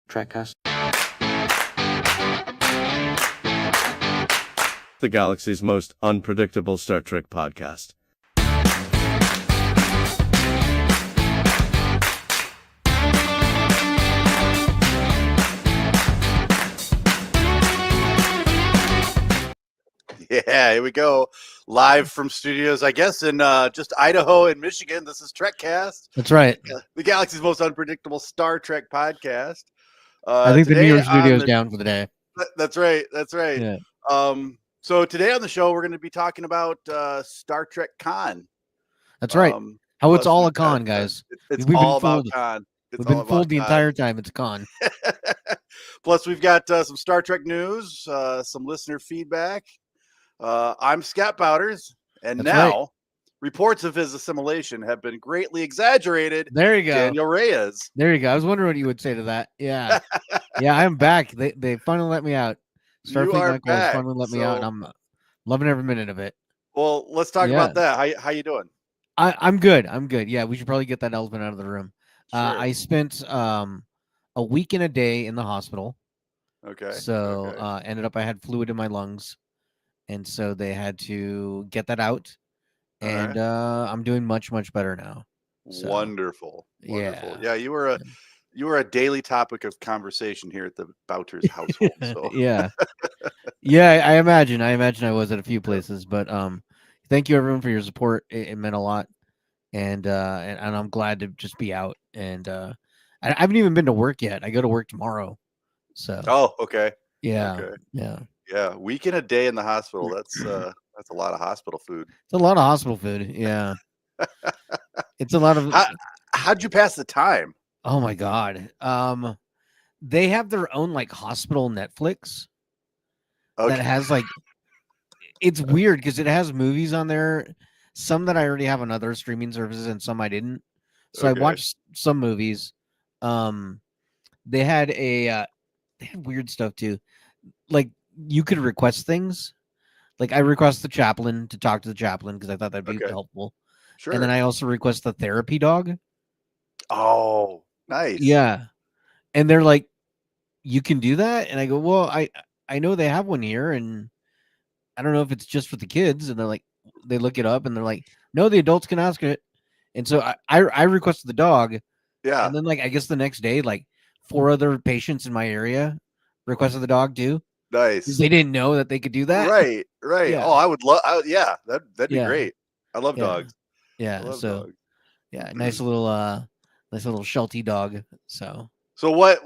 Trekcast. The galaxy's most unpredictable Star Trek podcast. Yeah, here we go. Live from studios, I guess, in just Idaho and Michigan. This is Trekcast. That's right. The galaxy's most unpredictable Star Trek podcast. I think the New today York on studio's the- down for the day. That's right. That's right. Yeah. So today on the show, we're going to be talking about Star Trek Khan. That's right. How it's plus all we've a con, got, guys. It's We've been all about fooled. Khan. It's We've all been about fooled the Khan. entire time. It's a con. Plus, we've got some Star Trek news, some listener feedback. I'm Scott Bowders, and That's now right. reports of his assimilation have been greatly exaggerated. There you go. Daniel Reyes. There you go. I was wondering what you would say to that. Yeah. Yeah, I'm back. They finally let me out. You are Michael back. finally let me out, and I'm loving every minute of it. Well, let's talk about that. How you doing? I'm good. I'm good. Yeah, we should probably get that elephant out of the room. Sure. I spent a week and a day in the hospital. Okay. So okay. ended up I had fluid in my lungs, and so they had to get that out. All And right. I'm doing much better now. So, Wonderful. yeah. Yeah, you were a daily topic of conversation here at the Bouters household. So yeah. Yeah, I imagine I was at a few places, but thank you everyone for your support. It meant a lot. And I'm glad to just be out. And I haven't even been to work yet. I go to work tomorrow. So Oh, okay. yeah. Okay. Yeah. Yeah. Week and a day in the hospital. That's a lot of hospital food. It's a lot of hospital food. Yeah. It's a lot of How'd you pass the time? Oh my God. They have their own like hospital Netflix that has like it's weird because it has movies on there, some that I already have on other streaming services and some I didn't. So I watched some movies. They had weird stuff too. Like you could request things. Like I request the chaplain to talk to the chaplain because I thought that'd be helpful. Sure. And then I also request the therapy dog. Oh, nice. Yeah. And they're like, you can do that? And I go, well, I know they have one here, and I don't know if it's just for the kids. And they're like, they look it up, and they're like, no, the adults can ask it. And so I requested the dog. Yeah. And then like I guess the next day, like 4 other patients in my area requested the dog too. Nice. Because they didn't know that they could do that. Right. Yeah. Oh, I would love. Yeah, that'd be Yeah. great. I love dogs. Yeah. I love So dogs. yeah, nice little sheltie dog. So what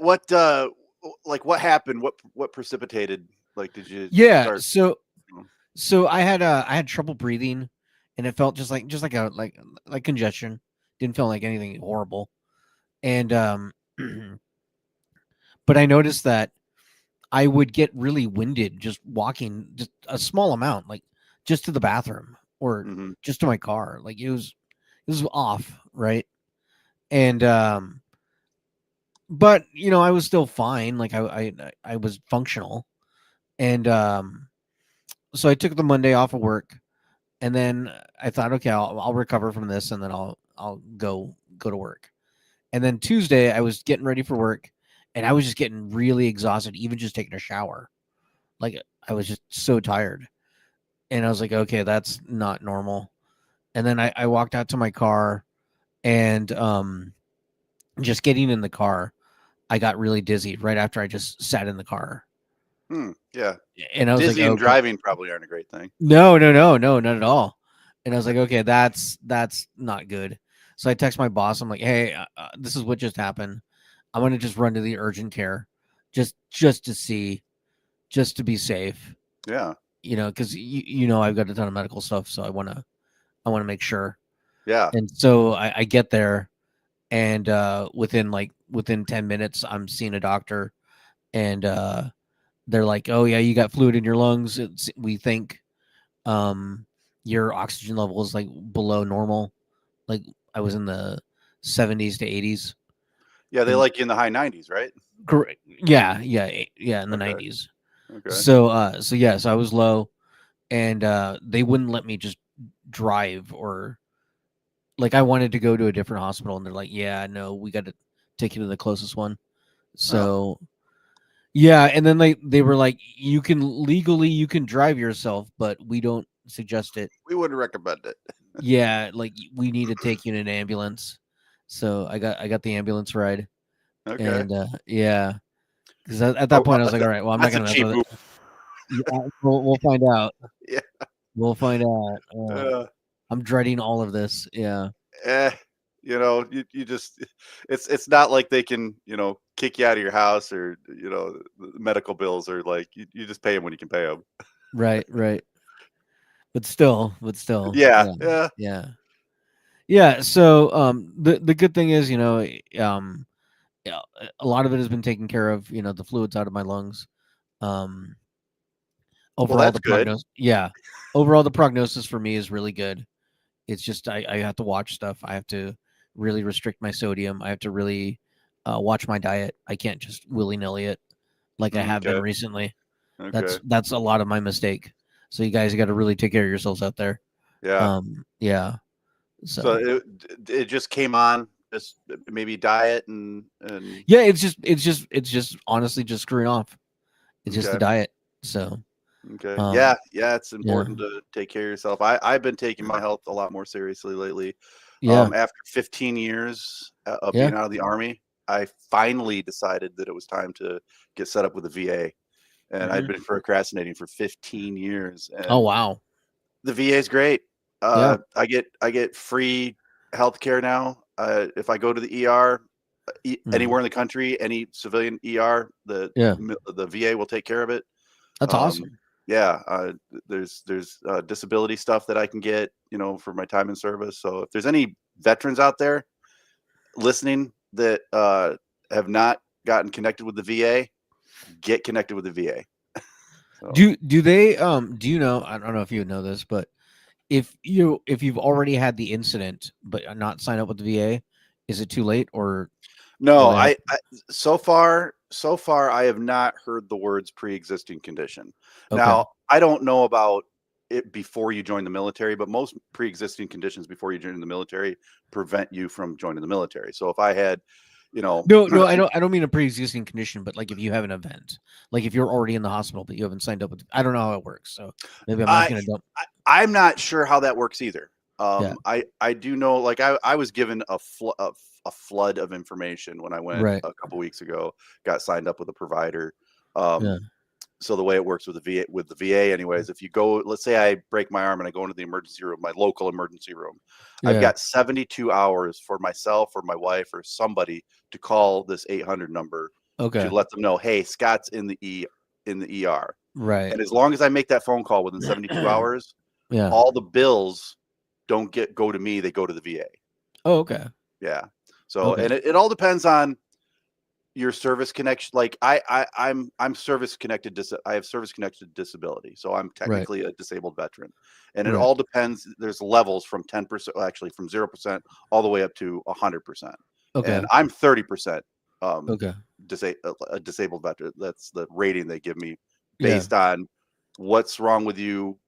like what happened? What precipitated? Like, did you? yeah. Start... So I had trouble breathing, and it felt just like congestion. Didn't feel like anything horrible, and but I noticed that I would get really winded just walking just a small amount, like just to the bathroom or just to my car. Like it was off, right? And but you know, I was still fine. Like I was functional. And so I took the Monday off of work, and then I thought, okay, I'll recover from this, and then I'll go to work. And then Tuesday I was getting ready for work, and I was just getting really exhausted, even just taking a shower. Like I was just so tired. And I was like, okay, that's not normal. And then I walked out to my car, and just getting in the car, I got really dizzy right after I just sat in the car. Yeah. And I was dizzy like, and driving probably aren't a great thing. No, not at all. And I was like, okay, that's not good. So I text my boss. I'm like, hey, this is what just happened. I'm going to just run to the urgent care just to see, just to be safe. Yeah. You know, because you know, I've got a ton of medical stuff. So I want to make sure. Yeah. And so I get there, and within 10 minutes, I'm seeing a doctor, and they're like, oh yeah, you got fluid in your lungs. We think your oxygen level is like below normal. Like I was in the 70s to 80s. Yeah, they like you in the high 90s, right? Correct. Yeah, in the 90s. Okay. So I was low, and they wouldn't let me just drive, or like I wanted to go to a different hospital, and they're like, yeah, no, we got to take you to the closest one. So yeah, and then they were like, you can drive yourself, but we don't suggest it. We wouldn't recommend it. Yeah, like we need to take you in an ambulance. So I got the ambulance ride, Okay. and yeah, because at that point I was like, all right, well I'm not That's a gonna mess cheap with move. it. Yeah, we'll find out. Yeah. We'll find out. I'm dreading all of this. Yeah. You just it's not like they can kick you out of your house, or the medical bills are like you just pay them when you can pay them. Right. But still. Yeah. Yeah. So the good thing is, yeah, a lot of it has been taken care of. The fluids out of my lungs. Um, Well, overall that's the good. prognosis. Yeah. Overall the prognosis for me is really good. It's just I have to watch stuff. I have to really restrict my sodium. I have to really watch my diet. I can't just willy-nilly it like I have been Okay. recently. Okay. That's a lot of my mistake. So you guys got to really take care of yourselves out there. Yeah. Yeah. So So it just came on, just maybe diet and yeah, it's just honestly just screwing off. It's just the okay. diet. So Okay. Yeah. It's yeah. important to take care of yourself. I've been taking my health a lot more seriously lately. Yeah. After 15 years of Yeah. being out of the Army, I finally decided that it was time to get set up with the VA. And I'd been procrastinating for 15 years. Mm-hmm. Oh And wow. the VA is great. Yeah. I get free health care now. If I go to the ER anywhere in the country, any civilian ER, the VA will take care of it. That's awesome. Yeah, there's disability stuff that I can get, for my time in service. So if there's any veterans out there listening that have not gotten connected with the VA, get connected with the VA. So, Do they do you know, I don't know if you know this, but if you've already had the incident but not signed up with the VA, is it too late or no, will they so far I have not heard the words pre-existing condition. Okay. Now, I don't know about it before you join the military, but most pre-existing conditions before you join the military prevent you from joining the military. So if I had, No, I don't mean a pre-existing condition, but like if you have an event, like if you're already in the hospital but you haven't signed up with, I don't know how it works. So maybe I'm asking a dumb. I'm not sure how that works either. Yeah. I do know, like I was given a flood of information when I went Right. a couple weeks ago, got signed up with a provider. Yeah. So the way it works with the VA anyways, if you go, let's say I break my arm and I go into the emergency room, my local emergency room, I've got 72 hours for myself or my wife or somebody to call this 800 number Okay. to let them know, hey, Scott's in the ER. Right. And as long as I make that phone call within 72 hours, Yeah. all the bills don't go to me, they go to the VA. Oh, okay. Yeah. So, Okay. and it all depends on your service connection. Like I'm service connected. I have service connected disability. So I'm technically a disabled veteran, and it Right. all depends. There's levels from 10%, actually from 0% all the way up to 100%. Okay. And I'm 30%. Okay. A disabled veteran. That's the rating they give me Yeah. based on what's wrong with you,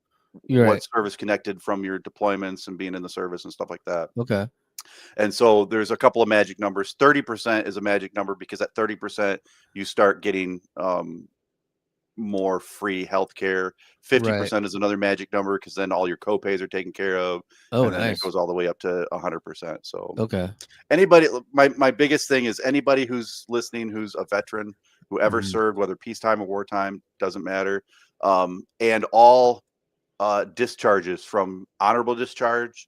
You're right. what's service connected from your deployments and being in the service and stuff like that. Okay. And so there's a couple of magic numbers. 30% is a magic number because at 30% you start getting more free healthcare. 50% is another magic number because then all your copays are taken care of. Oh, and then nice. it goes all the way up to 100%. So Okay. anybody, my biggest thing is anybody who's listening, who's a veteran, whoever served, whether peacetime or wartime, doesn't matter. And all discharges from honorable discharge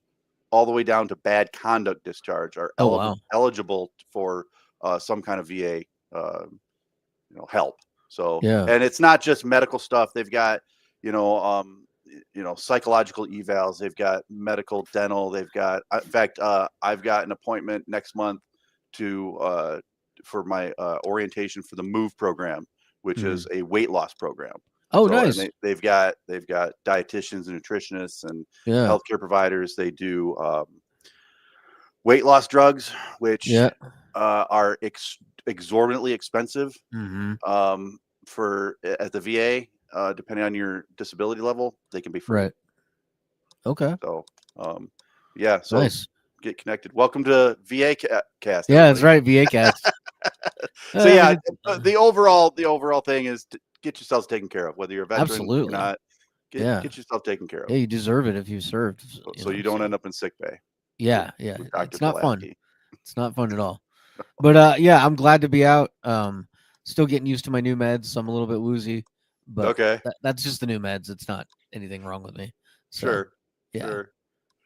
all the way down to bad conduct discharge are eligible for some kind of VA help. So and it's not just medical stuff. They've got psychological evals. They've got medical, dental. They've got, in fact, I've got an appointment next month for my orientation for the MOVE program, which is a weight loss program. Oh, nice. And they've got dietitians and nutritionists and healthcare providers. They do weight loss drugs, which are exorbitantly expensive for at the VA. Depending on your disability level, they can be free. Right. Okay. So, So nice. Get connected. Welcome to VA Cast. Yeah, that's right. VA Cast. So yeah, it's- the overall thing is to get yourselves taken care of, whether you're a veteran absolutely. or not. Yeah. Get yourself taken care of, Yeah, you deserve it if you served. so you don't end up in sick bay. Yeah, yeah. With Dr. It's not fun. Pulaski. It's not fun at all. But yeah, I'm glad to be out. Still getting used to my new meds, so I'm a little bit woozy. But Okay, that's just the new meds. It's not anything wrong with me. So, sure, yeah, sure.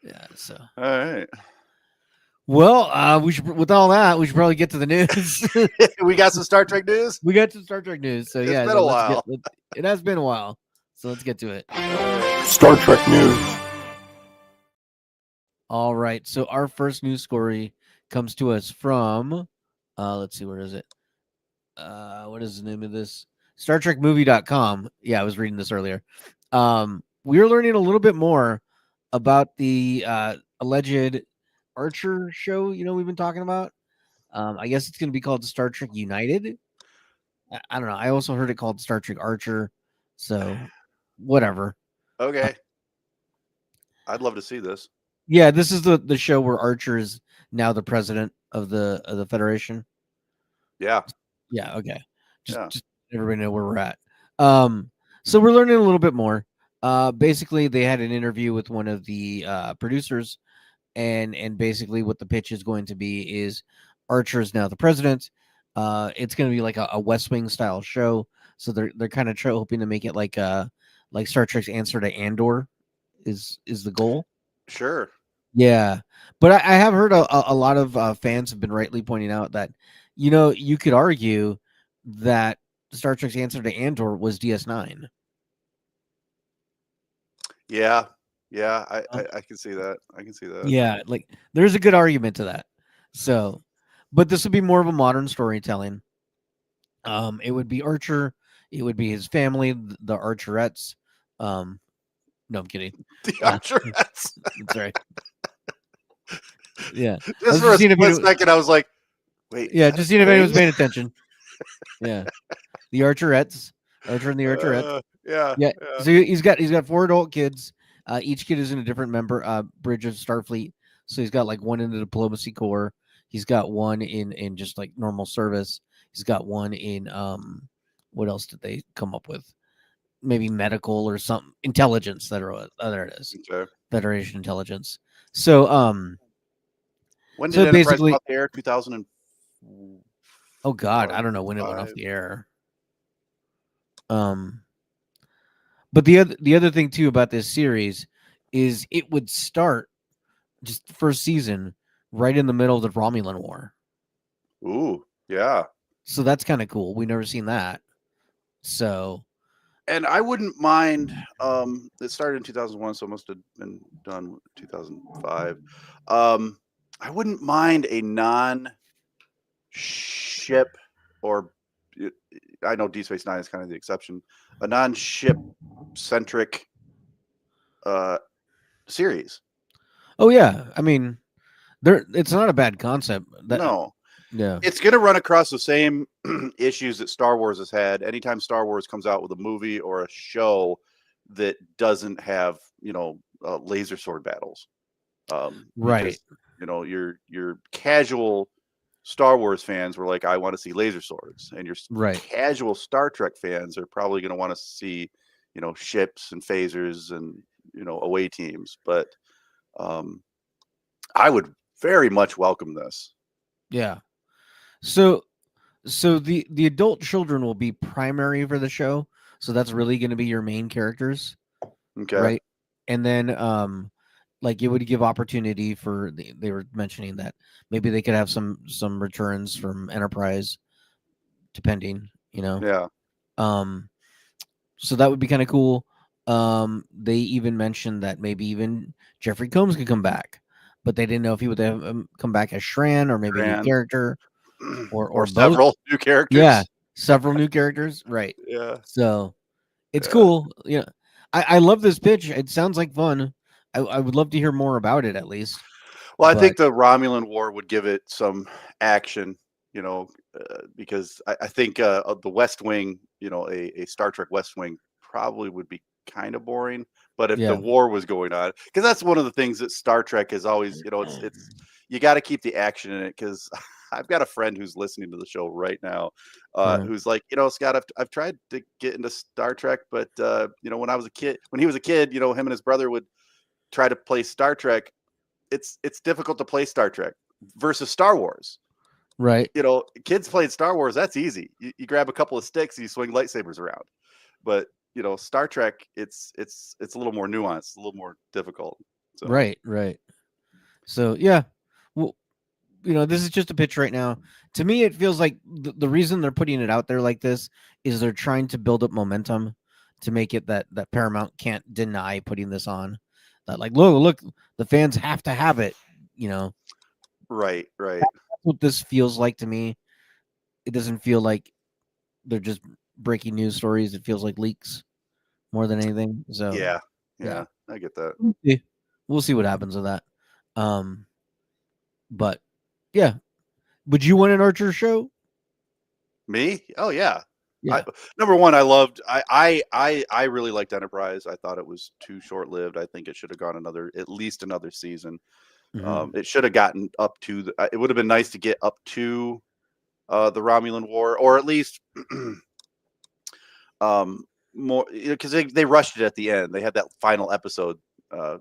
yeah. So, All right, well, we should. With all that, we should probably get to the news. we got some Star Trek news. We got some Star Trek news. So It's yeah, been a while. It has been a while. So let's get to it. Star Trek news. All right. So our first news story comes to us from let's see, where is it? What is the name of this? StarTrekMovie.com. Yeah, I was reading this earlier. We are learning a little bit more about the alleged Archer show, we've been talking about. I guess it's going to be called Star Trek United. I don't know. I also heard it called Star Trek Archer. So whatever. Okay, I'd love to see this. Yeah, this is the show where Archer is now the president of the Federation. Yeah, Yeah, okay. Yeah. Just everybody know where we're at. So we're learning a little bit more. Basically, they had an interview with one of the producers, and basically what the pitch is going to be is Archer is now the president. It's going to be like a West Wing style show. So they're kind of hoping to make it like Star Trek's answer to Andor is the goal. sure. Yeah, but I have heard a lot of fans have been rightly pointing out that, you could argue that Star Trek's answer to Andor was DS9. Yeah, yeah. I can see that. I can see that. Yeah, like there's a good argument to that. So, but this would be more of a modern storytelling. It would be Archer. It would be his family, the Archerettes. No, I'm kidding. The Archerettes. That's right. Yeah. Just for a split second, I was like, wait. Yeah, just seeing if anyone's paying attention. Yeah. The Archerettes. Archer and the Archerettes. Yeah. Yeah. So he's got 4 adult kids. Each kid is in a different bridge of Starfleet. So he's got like one in the diplomacy corps. He's got one in just like normal service. He's got one in what else did they come up with? Maybe medical or something. Intelligence. There it is. Okay. Federation intelligence. So when did so Enterprise basically come off the air? 2000. Oh God, I don't know when it went off the air. But the other thing too about this series is it would start just the first season right in the middle of the Romulan War. Ooh, yeah. So that's kind of cool. We've never seen that. So, and I wouldn't mind. It started in 2001, so it must have been done 2005. I wouldn't mind a non-ship, or I know Deep Space Nine is kind of the exception, a non-ship centric series. Oh yeah, I mean, it's not a bad concept. No. Yeah. It's going to run across the same issues that Star Wars has had. Anytime Star Wars comes out with a movie or a show that doesn't have, laser sword battles. Right. Because, your casual Star Wars fans were like, I want to see laser swords. And your casual Star Trek fans are probably going to want to see, ships and phasers and, away teams. But I would very much welcome this. Yeah. So the adult children will be primary for the show. So that's really going to be your main characters. Okay. Right. And then like it would give opportunity for they were mentioning that maybe they could have some returns from Enterprise, depending, Yeah. So that would be kind of cool. They even mentioned that maybe even Jeffrey Combs could come back, but they didn't know if he would come back as Shran or maybe a new character or several new characters. Yeah, several new characters. Right. Yeah. So it's cool. Yeah. I love this pitch. It sounds like fun. I would love to hear more about it at least. Well, I think the Romulan War would give it some action, because I think the West Wing, a Star Trek West Wing probably would be kind of boring. But if the war was going on, because that's one of the things that Star Trek is always, it's you got to keep the action in it, because I've got a friend who's listening to the show right now, Mhm. who's like, Scott, I've tried to get into Star Trek, but when he was a kid, him and his brother would try to play Star Trek. It's difficult to play Star Trek versus Star Wars. Right. Kids playing Star Wars, that's easy. You grab a couple of sticks, and you swing lightsabers around. But Star Trek, it's a little more nuanced, a little more difficult. So. Right. So yeah, well, this is just a pitch right now. To me, it feels like the reason they're putting it out there like this is they're trying to build up momentum to make it that Paramount can't deny putting this on. That like, look, the fans have to have it. Right. That's what this feels like to me. It doesn't feel like they're just breaking news stories. It feels like leaks more than anything. So yeah, I get that. We'll see what happens with that. But yeah, would you want an Archer show? Me? Oh yeah. Yeah. Number one, I loved. I really liked Enterprise. I thought it was too short lived. I think it should have gone at least another season. Mhm. It should have gotten up to. It would have been nice to get up to the Romulan War, or at least more, because they rushed it at the end. They had that final episode.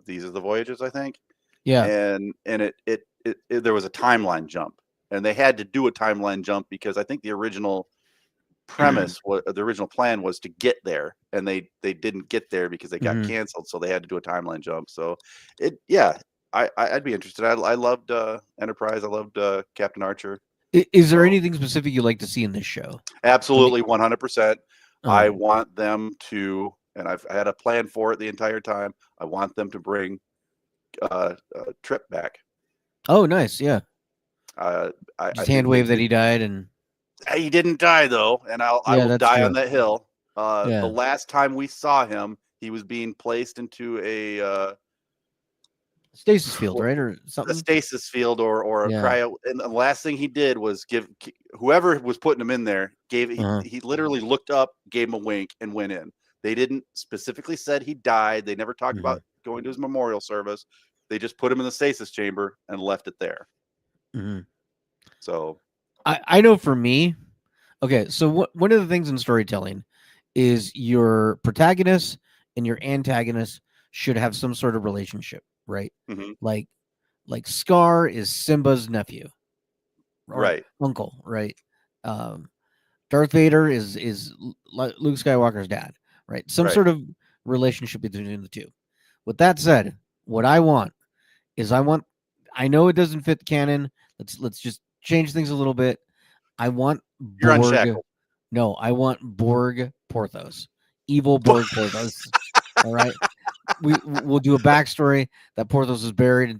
These are the Voyages, I think. Yeah. And it there was a timeline jump, and they had to do a timeline jump because I think the original premise the original plan was to get there, and they didn't get there because they got canceled, so they had to do a timeline jump. So I'd be interested. I loved Enterprise. I loved Captain Archer. Is there anything specific you'd like to see in this show? Absolutely, 100%. I Oh. want them to, and I've had a plan for it the entire time. I want them to bring Trip back. Oh, nice. Yeah. I Just hand wave that he died, and he didn't die though, and I will that's die true. on that hill. Yeah. The last time we saw him, he was being placed into a stasis field, right, or a something. stasis field or a Yeah. cryo. And the last thing he did was give whoever was putting him in there he literally looked up, gave him a wink, and went in. They didn't specifically said he died. They never talked about going to his memorial service. They just put him in the stasis chamber and left it there. So I know for me, okay, so one of the things in storytelling is your protagonist and your antagonist should have some sort of relationship, right? Like Scar is Simba's nephew, right? Uncle, right? Darth Vader is Luke Skywalker's dad, right? Some sort of relationship between the two. With that said, what I want is I know it doesn't fit canon. Let's just change things a little bit. I want You're Borg. unshackled. No, I want Borg Porthos. Evil Borg Porthos. All right. We'll do a backstory that Porthos is buried in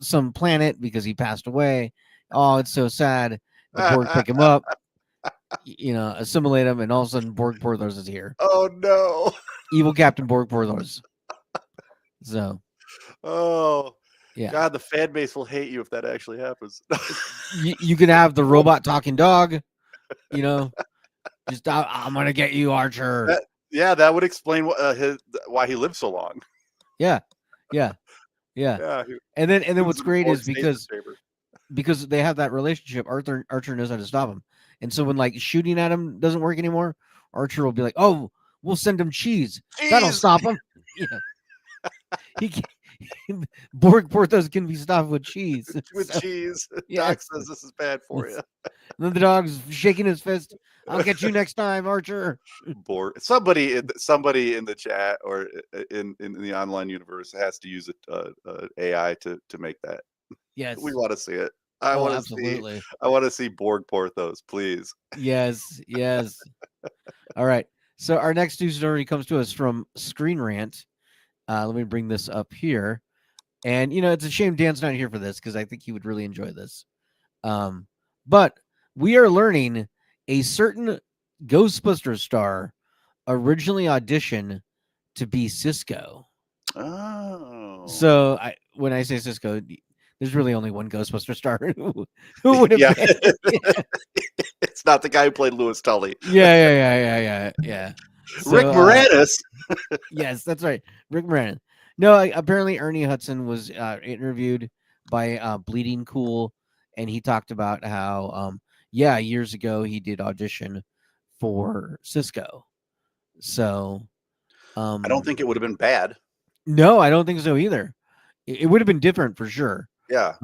some planet because he passed away. Oh, it's so sad. The Borg pick him up, assimilate him, and all of a sudden Borg Porthos is here. Oh no. Evil Captain Borg Porthos. So yeah. God, the fan base will hate you if that actually happens. you can have the robot talking dog, just I'm gonna get you, Archer. That would explain why he lived so long. Yeah. And then what's great is because they have that relationship, Archer knows how to stop him. And so when shooting at him doesn't work anymore, Archer will be like, "Oh, we'll send him cheese. That'll stop him." Borg Porthos can be stopped with cheese. Cheese. Doc says this is bad for you. And then the dog's shaking his fist. I'll get you next time, Archer. Borg. Somebody in the chat or in the online universe has to use AI to make that. Yes, we want to see it. I want to see Borg Porthos, please. Yes. All right. So our next news story comes to us from Screen Rant. Let me bring this up here. And, it's a shame Dan's not here for this because I think he would really enjoy this. But we are learning a certain Ghostbuster star originally auditioned to be Cisco. Oh. So when I say Cisco, there's really only one Ghostbuster star who would have been. It's not the guy who played Louis Tully. Yeah. So, Rick Moranis. Yes, that's right. Rick Moranis. No, apparently Ernie Hudson was interviewed by Bleeding Cool, and he talked about how yeah, years ago he did audition for Cisco. So I don't think it would have been bad. no, I don't think so either. It would have been different for sure. Yeah.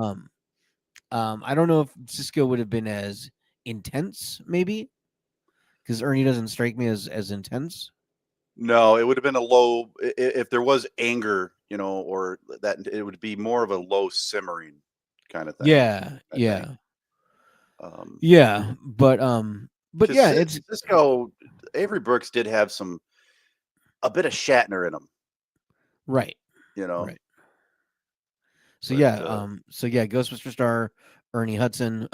I don't know if Cisco would have been as intense, maybe, because Ernie doesn't strike me as intense. No, it would have been a low if there was anger, or that it would be more of a low simmering kind of thing. Yeah, I yeah, think. yeah. But yeah, it's Cisco. Avery Brooks did have a bit of Shatner in him, right. Right. So But, yeah, Ghostbuster star Ernie Hudson,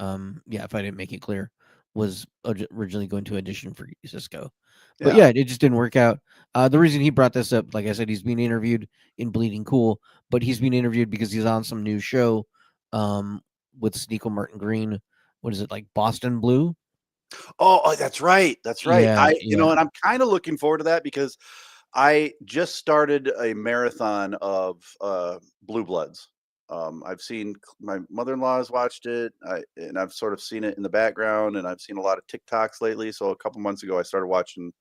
yeah, if I didn't make it clear, was originally going to audition for Cisco. But yeah, it just didn't work out. The reason he brought this up, like I said, he's being interviewed in Bleeding Cool, but he's being interviewed because he's on some new show with Sneeko Martin Green. What is it, like Boston Blue? Oh, that's right. That's right. Yeah, and I'm kind of looking forward to that because I just started a marathon of Blue Bloods. I've seen my mother-in-law has watched it, and I've sort of seen it in the background, and I've seen a lot of TikToks lately. So a couple months ago, I started watching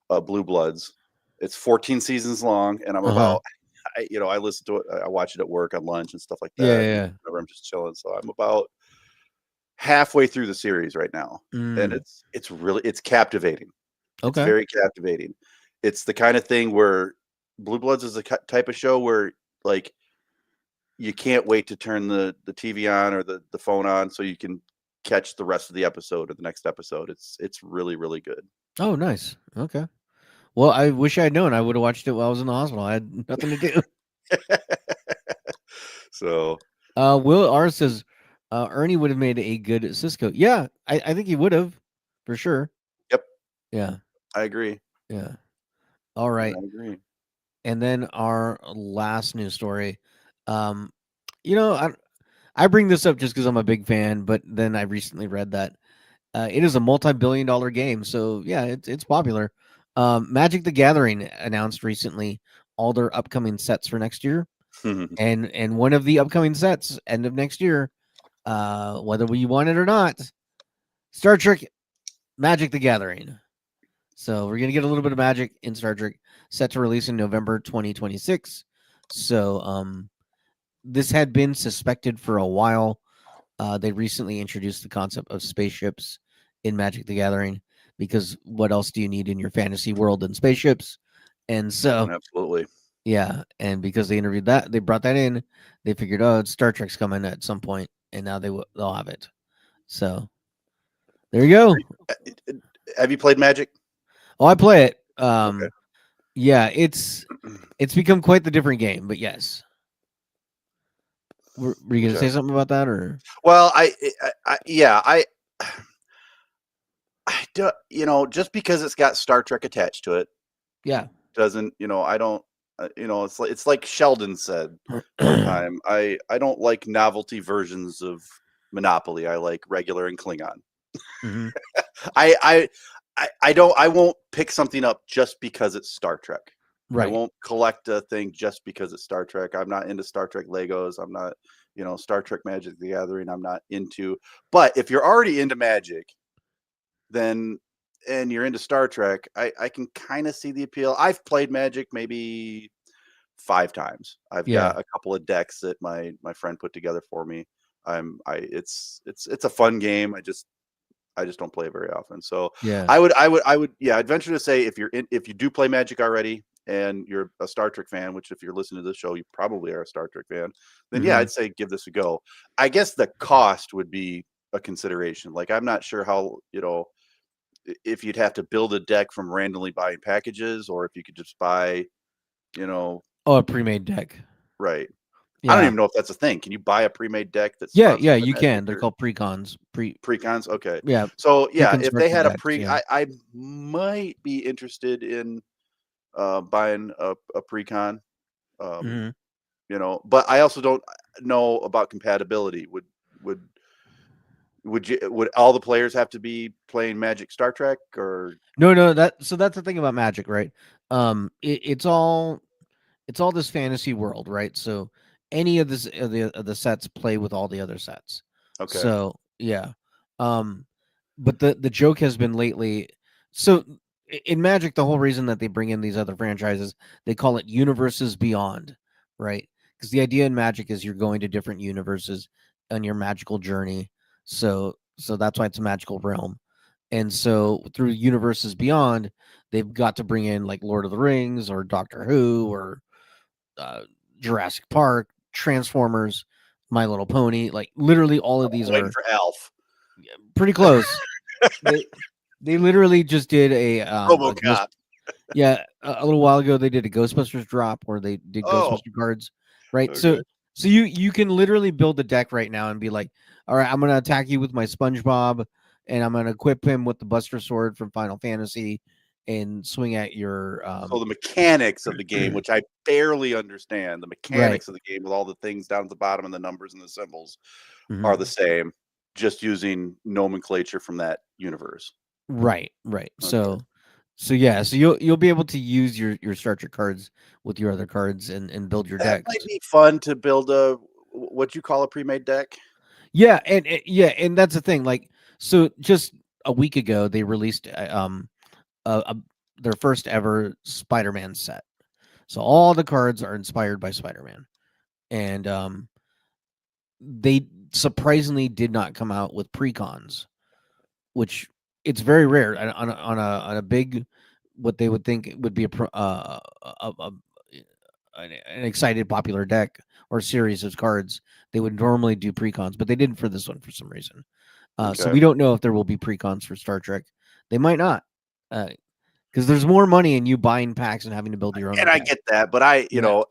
Blue Bloods. It's 14 seasons long, and I'm about, I listen to it. I watch it at work on lunch and stuff like that. Yeah. Whenever I'm just chilling. So I'm about halfway through the series right now, and it's captivating. Okay. It's very captivating. It's the kind of thing where Blue Bloods is the type of show where like you can't wait to turn the TV on or the phone on so you can catch the rest of the episode or the next episode. It's really, really good. Oh, nice. Okay. Well, I wish I had known. I would have watched it while I was in the hospital. I had nothing to do. So, Will R says Ernie would have made a good Cisco. Yeah, I think he would have for sure. Yep. Yeah, I agree. yeah. All right. I agree. And then our last news story. I bring this up just because I'm a big fan, but then I recently read that it is a multi-billion-dollar game. So yeah, it's popular. Magic the Gathering announced recently all their upcoming sets for next year. And one of the upcoming sets, end of next year, whether we want it or not, Star Trek Magic the Gathering. So we're gonna get a little bit of Magic in Star Trek, set to release in November 2026. So this had been suspected for a while. They recently introduced the concept of spaceships in Magic the Gathering because what else do you need in your fantasy world than spaceships? And so absolutely. Yeah, and because they brought that in, they figured, oh, Star Trek's coming at some point, and now they'll have it. So there you go. Have you played Magic? Oh, I play it. Okay. Yeah, it's become quite the different game, but yes. Were you gonna say something about that, or? Well, I do, just because it's got Star Trek attached to it, yeah, doesn't, I don't, it's like Sheldon said one time. I don't like novelty versions of Monopoly. I like regular and Klingon. Mm-hmm. I won't pick something up just because it's Star Trek. Right. I won't collect a thing just because it's Star Trek. I'm not into Star Trek Legos. I'm not, Star Trek Magic the Gathering. I'm not into. But if you're already into Magic, then and you're into Star Trek, I can kind of see the appeal. I've played Magic maybe 5 times. I've got a couple of decks that my friend put together for me. It's a fun game. I just don't play it very often. So I would I'd venture to say if you do play Magic already and you're a Star Trek fan, which if you're listening to this show, you probably are a Star Trek fan, then I'd say give this a go. I guess the cost would be a consideration. Like I'm not sure how, if you'd have to build a deck from randomly buying packages or if you could just buy, a pre-made deck. Right. Yeah. I don't even know if that's a thing. Can you buy a pre-made deck that's you can. They're called precons. Precons. Okay. Yeah. So if they had a I might be interested in buying a precon. But I also don't know about compatibility. Would all the players have to be playing Magic Star Trek or no? That's the thing about Magic, right? It's all this fantasy world, right? So any of the sets play with all the other sets. Okay. So yeah, but the joke has been lately. So in Magic, the whole reason that they bring in these other franchises, they call it universes beyond, right? Because the idea in Magic is you're going to different universes on your magical journey. So that's why it's a magical realm. And so through universes beyond, they've got to bring in like Lord of the Rings or Doctor Who or uh, Jurassic Park, Transformers, My Little Pony. Like literally all of these Waiting are for Alf. pretty close. they they literally just did a RoboCop. a little while ago they did a Ghostbusters drop where they did Oh, Ghostbuster cards, right? okay. So you can literally build a deck right now and be like, all right, I'm gonna attack you with my SpongeBob, and I'm gonna equip him with the Buster Sword from Final Fantasy, and swing at your So the mechanics of the game, which I barely understand, the right. mechanics of the game with all the things down at the bottom and the numbers and the symbols Mhm. are the same, just using nomenclature from that universe. Right. Okay. So yeah, so you'll be able to use your starter cards with your other cards and build your That decks. might be fun to build a what you call a pre-made deck. Yeah, and that's the thing. Like, so just a week ago, they released their first ever Spider-Man set. So all the cards are inspired by Spider-Man, and they surprisingly did not come out with precons, which it's very rare on a big what they would think would be an excited popular deck or series of cards. They would normally do precons, but they didn't for this one for some reason. So Okay. we don't know if there will be precons for Star Trek. They might not, because there's more money in you buying packs and having to build your own. And I get that, but Yeah.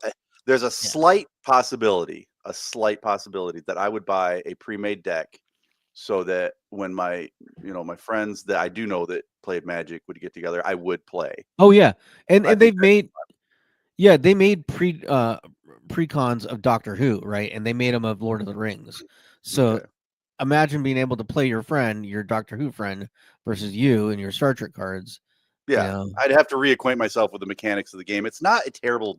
there's a slight possibility that I would buy a pre-made deck so that when my friends that I do know that played Magic would get together, I would play. Oh yeah, and I and think they've made they made precons of Doctor Who, right? And they made them of Lord of the Rings. So Okay. imagine being able to play your Doctor Who friend, versus you and your Star Trek cards. Yeah, I'd have to reacquaint myself with the mechanics of the game. It's not a No,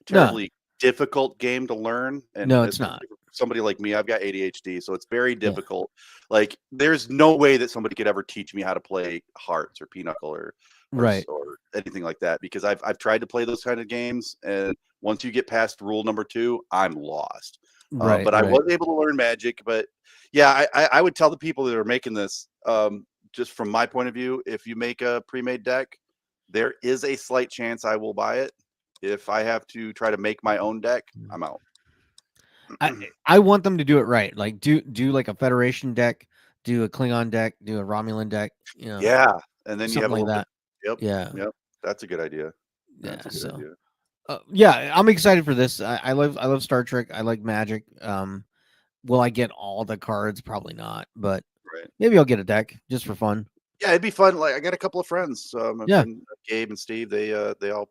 terribly difficult game to learn, and no, it's not. especially for somebody like me, I've got ADHD, so it's very Yeah. difficult. Like, there's no way that somebody could ever teach me how to play Hearts or Pinochle or Right. or anything like that, because I've tried to play those kind of games, and once you get past rule number 2, I'm lost. Right. But I Right. was able to learn Magic. But yeah, I would tell the people that are making this, just from my point of view, if you make a pre-made deck, there is a slight chance I will buy it. If I have to try to make my own deck, I'm out. I want them to do it right. Like do like a Federation deck, do a Klingon deck, do a Romulan deck. Yeah, and then you something have a like little that. bit. Yep, Yeah. yep. That's a good idea. Yeah. That's a good So. idea. Yeah, I'm excited for this. I love Star Trek. I like Magic. Will I get all the cards? Probably not, but Right. maybe I'll get a deck just for fun. Yeah, it'd be fun. Like, I got a couple of friends. My Yeah. friend Gabe and Steve. They all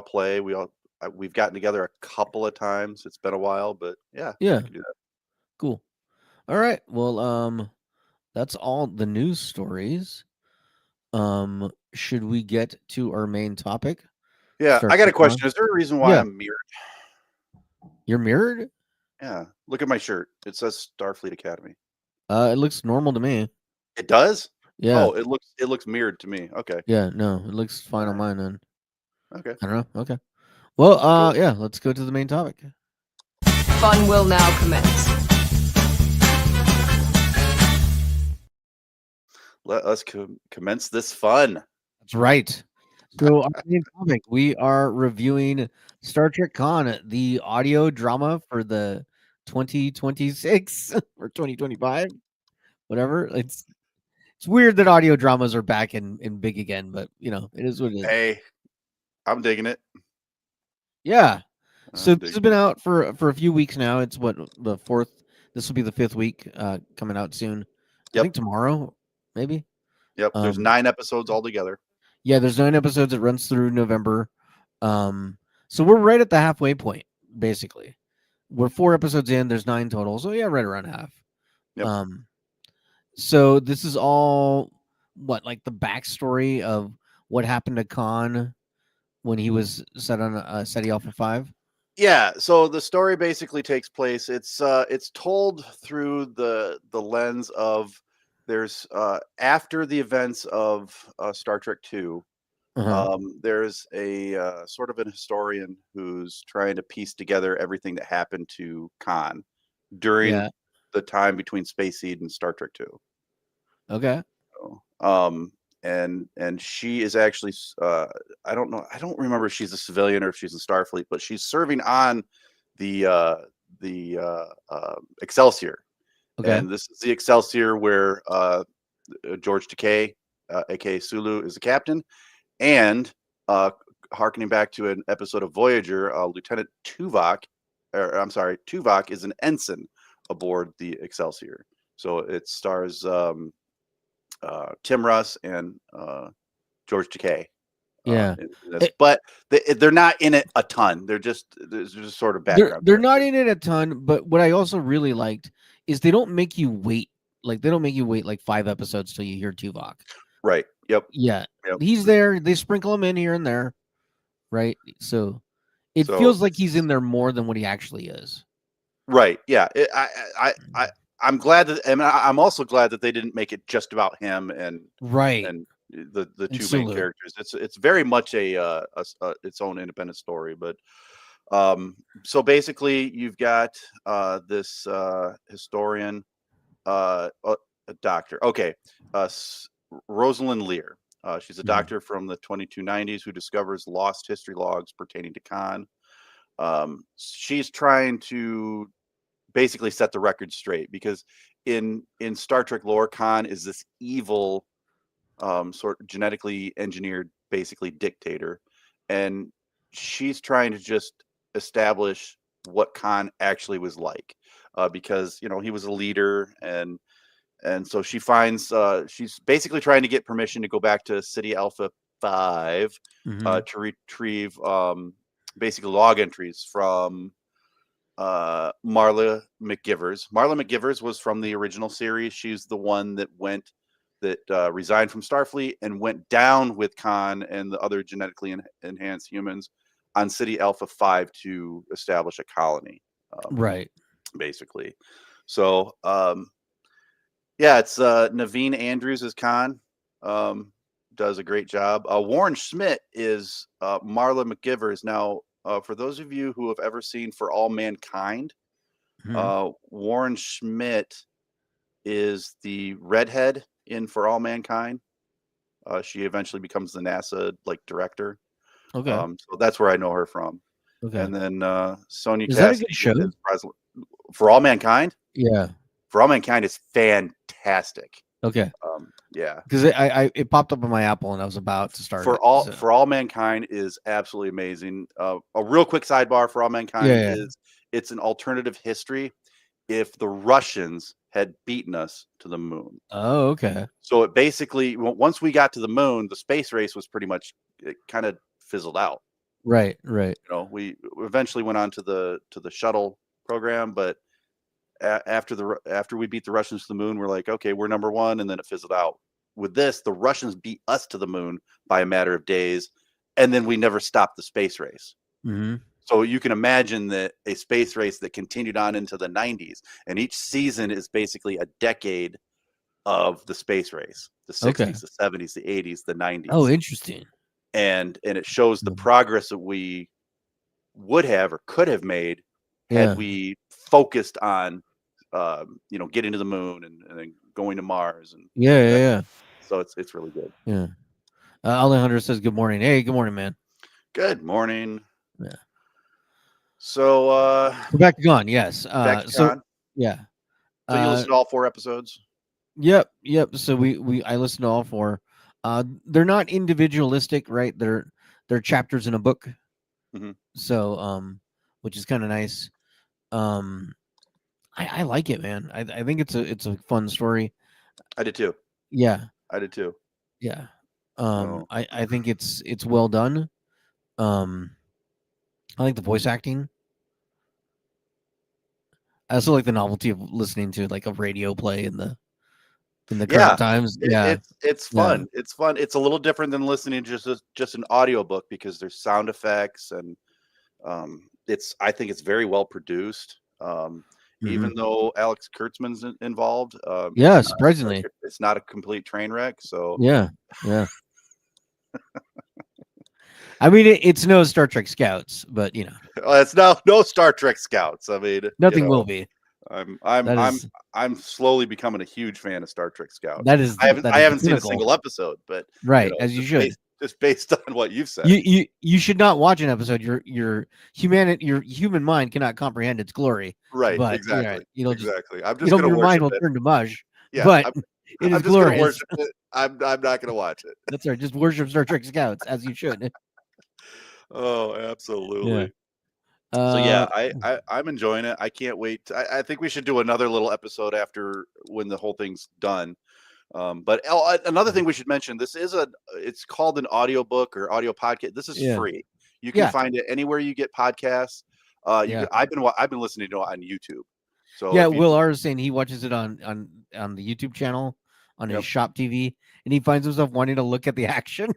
play. We've gotten together a couple of times. It's been a while, but yeah, Yeah. we can do that. Cool. All right. Well, that's all the news stories. Should we get to our main topic? Yeah, Star I got a Trek question. Con? Is there a reason why Yeah. I'm mirrored? You're mirrored? Yeah, look at my shirt. It says Starfleet Academy. It looks normal to me. It does? Yeah. Oh, it looks mirrored to me. Okay. Yeah. No, it looks fine on Alright. mine then. Okay. I don't know. Okay. Well, Cool. yeah. Let's go to the main topic. Fun will now commence. Let us commence this fun. That's right. So our main topic, we are reviewing Star Trek Con, the audio drama for the 2026 or 2025, whatever. It's weird that audio dramas are back in big again, but it is what it is. Hey, I'm digging it. Yeah. So I'm this has digging been it. out for a few weeks now. It's what, the fourth. This will be the fifth week, coming out soon. I Yep. think tomorrow, maybe. Yep. There's 9 episodes altogether. Yeah, there's 9 episodes. It runs through November. So we're right at the halfway point, basically. We're 4 episodes in. There's 9 total. So yeah, right around half. Yep. So this is all like the backstory of what happened to Khan when he was set on Ceti Alpha V. Yeah, so the story basically takes place. It's told through the lens of there's after the events of Star Trek II. Uh-huh. There's a sort of an historian who's trying to piece together everything that happened to Khan during Yeah. the time between Space Seed and Star Trek II. Okay. So, and she is actually I don't know, I don't remember if she's a civilian or if she's in Starfleet, but she's serving on the Excelsior. Okay. And this is the Excelsior where George Takei, aka Sulu, is the captain. And harkening back to an episode of Voyager, Lieutenant Tuvok, or I'm sorry, Tuvok is an ensign aboard the Excelsior. So it stars Tim Russ and George Takei. Yeah. In this. But they're not in it a ton. They're just sort of background. They're not in it a ton, but what I also really liked is they don't make you wait. Like they don't make you wait like 5 episodes till you hear Tuvok. Right. Yep. Yeah. Yep. He's there. They sprinkle him in here and there. Right. So it So feels like he's in there more than what he actually is. Right. Yeah. I'm glad that, and I'm also glad that they didn't make it just about him and Right. and the And two main Sulu. characters. It's very much a its own independent story. But so basically, you've got this historian, a doctor. Okay, Rosalind Lear. She's a doctor from the 2290s who discovers lost history logs pertaining to Khan. She's trying to basically set the record straight because in Star Trek lore, Khan is this evil, sort of genetically engineered, basically dictator, and she's trying to just establish what Khan actually was like, because he was a leader, and so she finds she's basically trying to get permission to go back to Ceti Alpha V to retrieve basically log entries from Marla McGivers. Marla McGivers was from the original series. She's the one that resigned from Starfleet and went down with Khan and the other genetically enhanced humans on Ceti Alpha V to establish a colony. Right. Basically. So yeah, it's Naveen Andrews as Khan. Does a great job. Warren Schmidt is Marla McGivers. Now, for those of you who have ever seen For All Mankind, Warren Schmidt is the redhead in For All Mankind. She eventually becomes the NASA director. Okay. So that's where I know her from. Okay. And then Sonia Is that a Cassidy good show? is President. For All Mankind? Yeah. For All Mankind is fantastic. Okay. Yeah. Because it popped up on my Apple and I was about to start. For All Mankind is absolutely amazing. A real quick sidebar: For All Mankind is it's an alternative history if the Russians had beaten us to the moon. Oh, okay. So it basically, once we got to the moon, the space race was pretty much, it kind of fizzled out. Right. We eventually went on to the shuttle program, but after we beat the Russians to the moon, we're like, okay, we're number one, and then it fizzled out. With this, the Russians beat us to the moon by a matter of days, and then we never stopped the space race. So you can imagine that a space race that continued on into the 90s, and each season is basically a decade of the space race: the 60s, the 70s, the 80s, the 90s. Oh, interesting. And it shows the progress that we would have or could have made had we focused on getting to the moon and then going to Mars. And yeah. So it's really good. Yeah. Alejandro says good morning. Hey, good morning, man. Good morning. Yeah. So we're back to Gone. Yes. back to Gone. Yeah. So you listened to all 4 episodes? Yep. So I listened to all 4. They're not individualistic, right? They're chapters in a book. So which is kind of nice. I like it, man. I think it's a fun story. I did too. Yeah. I did too. Yeah. I think it's well done. I like the voice acting. I also like the novelty of listening to like a radio play in the current times. Yeah. It's fun. Yeah. It's fun. It's a little different than listening to just an audiobook because there's sound effects and I think it's very well produced. Even though Alex Kurtzman's involved, Yeah, it's not, surprisingly. it's not a complete train wreck. So Yeah. I mean, it's no Star Trek Scouts, but it's no Star Trek Scouts. I mean, nothing will be. That is I'm slowly becoming a huge fan of Star Trek Scouts. that is I the haven't seen a pinnacle. single episode, but Right, as you should. Just based on what you've said. You should not watch an episode. Your human mind cannot comprehend its glory. Right, But exactly. Exactly. I'm just gonna your mind will worship it. turn to mush. Yeah, but I'm is just gonna glorious. worship it. I'm not gonna watch it. That's right. Just worship Star Trek Scouts as you should. Oh, absolutely. Yeah. So yeah, I'm enjoying it. I can't wait. I think we should do another little episode after when the whole thing's done. But another thing we should mention, it's called an audiobook or audio podcast. This is free. You can find it anywhere you get podcasts. I've been listening to it on YouTube. So Will R is saying he watches it on the YouTube channel on his shop TV, and he finds himself wanting to look at the action.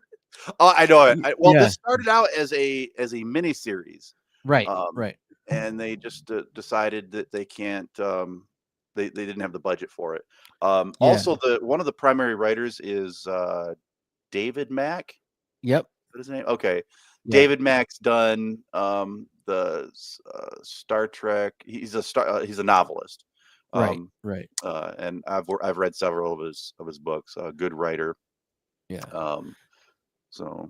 Oh, I know it. This started out as a mini series, right? And they just decided that they can't. They didn't have the budget for it. Also, one of the primary writers is David Mack. Yep. What is his name? Okay, Yeah. David Mack's done the Star Trek. He's a novelist. Right. And I've read several of his books. Good writer. Yeah. So.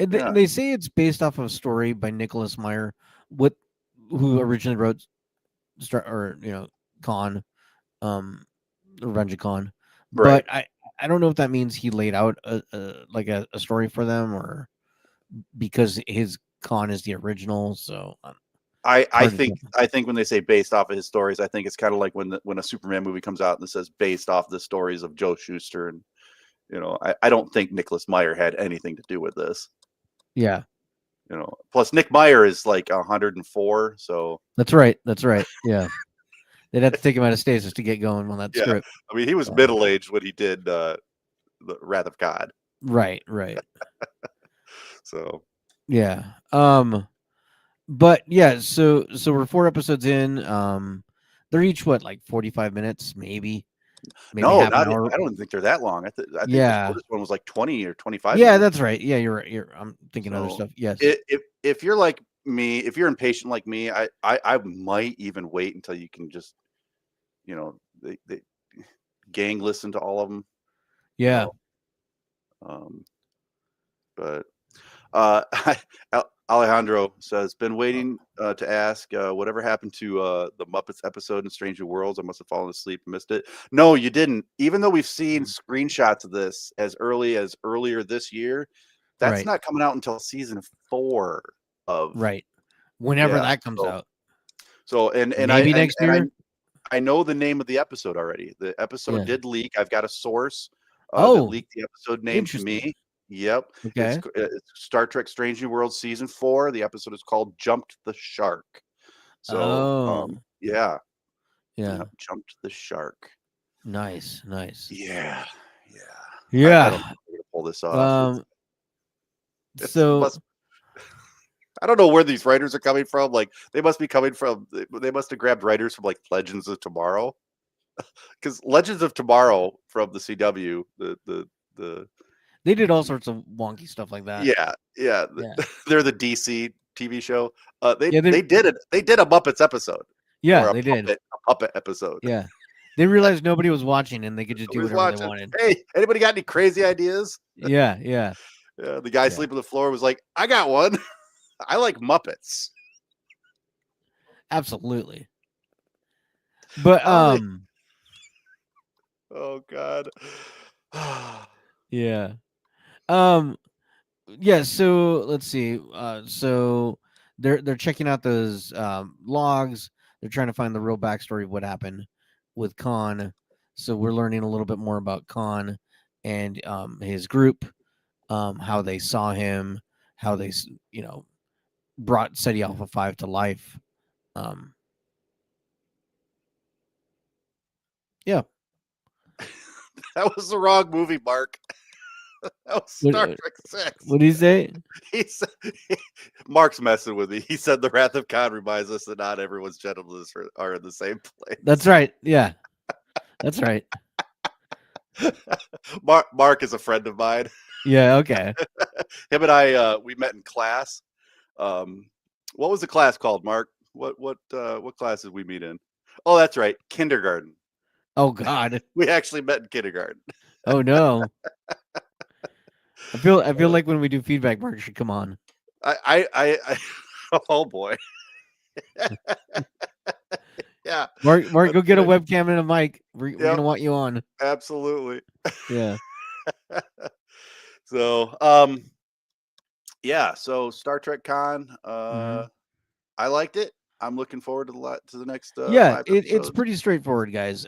And they say it's based off of a story by Nicholas Meyer, who originally wrote Khan, Revenge of Khan. Right. But I don't know if that means he laid out a story for them, or because his Khan is the original. So I think when they say based off of his stories, I think it's kind of like when a Superman movie comes out and it says based off the stories of Joe Shuster, and I don't think Nicholas Meyer had anything to do with this. Yeah. Plus Nick Meyer is like 104, so that's right. Yeah. They'd have to take him out of stasis to get going on that script. I mean, he was middle-aged when he did the Wrath of God. Right. So yeah. But yeah, so we're 4 episodes in. They're each like 45 minutes, maybe no, half an hour. I don't think they're that long. I think yeah, the first one was like 20 or 25. Yeah, minutes. that's right. Yeah, you're right. I'm thinking other stuff. Yes. If you're like me, if you're impatient like me, I might even wait until you can just, they gang listen to all of them. Yeah. But Alejandro says, been waiting to ask whatever happened to the Muppets episode in Stranger Worlds. I must have fallen asleep and missed it. No, you didn't. Even though we've seen screenshots of this as early as earlier this year, that's not coming out until season 4 of whenever that comes out. So and maybe next year. I know the name of the episode already. The episode did leak. I've got a source that leaked the episode name to me. Yep. Okay. It's Star Trek Strange New Worlds season 4. The episode is called Jumped the Shark. So Jumped the Shark. Nice. Yeah. I don't know if we're gonna pull this off. I don't know where these writers are coming from. Like they must be coming from. They must have grabbed writers from like Legends of Tomorrow, because Legends of Tomorrow from the CW, they did all sorts of wonky stuff like that. Yeah. They're the DC TV show. They did it. They did a Muppets episode. Yeah, they did a puppet episode. Yeah, they realized nobody was watching and they could just do whatever they wanted. Hey, anybody got any crazy ideas? Yeah. The guy sleeping on the floor was like, I got one. I like Muppets. Absolutely. But oh God. Yeah. Yeah, so let's see. So they're checking out those logs. They're trying to find the real backstory of what happened with Khan. So we're learning a little bit more about Khan and his group, how they saw him, how they brought Ceti Alpha V to life. Yeah. That was the wrong movie, Mark. That was What- Star Trek 6. What do you say? He said, Mark's messing with me. He said the Wrath of Khan reminds us that not everyone's genitals are in the same place. That's right. Yeah, that's right. Mark is a friend of mine. Yeah. Okay. Him and I, we met in class. What was the class called, Mark? What class did we meet in? Oh, that's right, kindergarten. Oh God. We actually met in kindergarten. Oh no. I feel like when we do feedback, Mark should come on. I oh boy. Yeah. Mark, go get a webcam and a mic. We're Yep. gonna want you on. Absolutely. Yeah. So, yeah. So Star Trek Con, I liked it. I'm looking forward to the next. Yeah, 5 it's episodes. pretty straightforward, guys.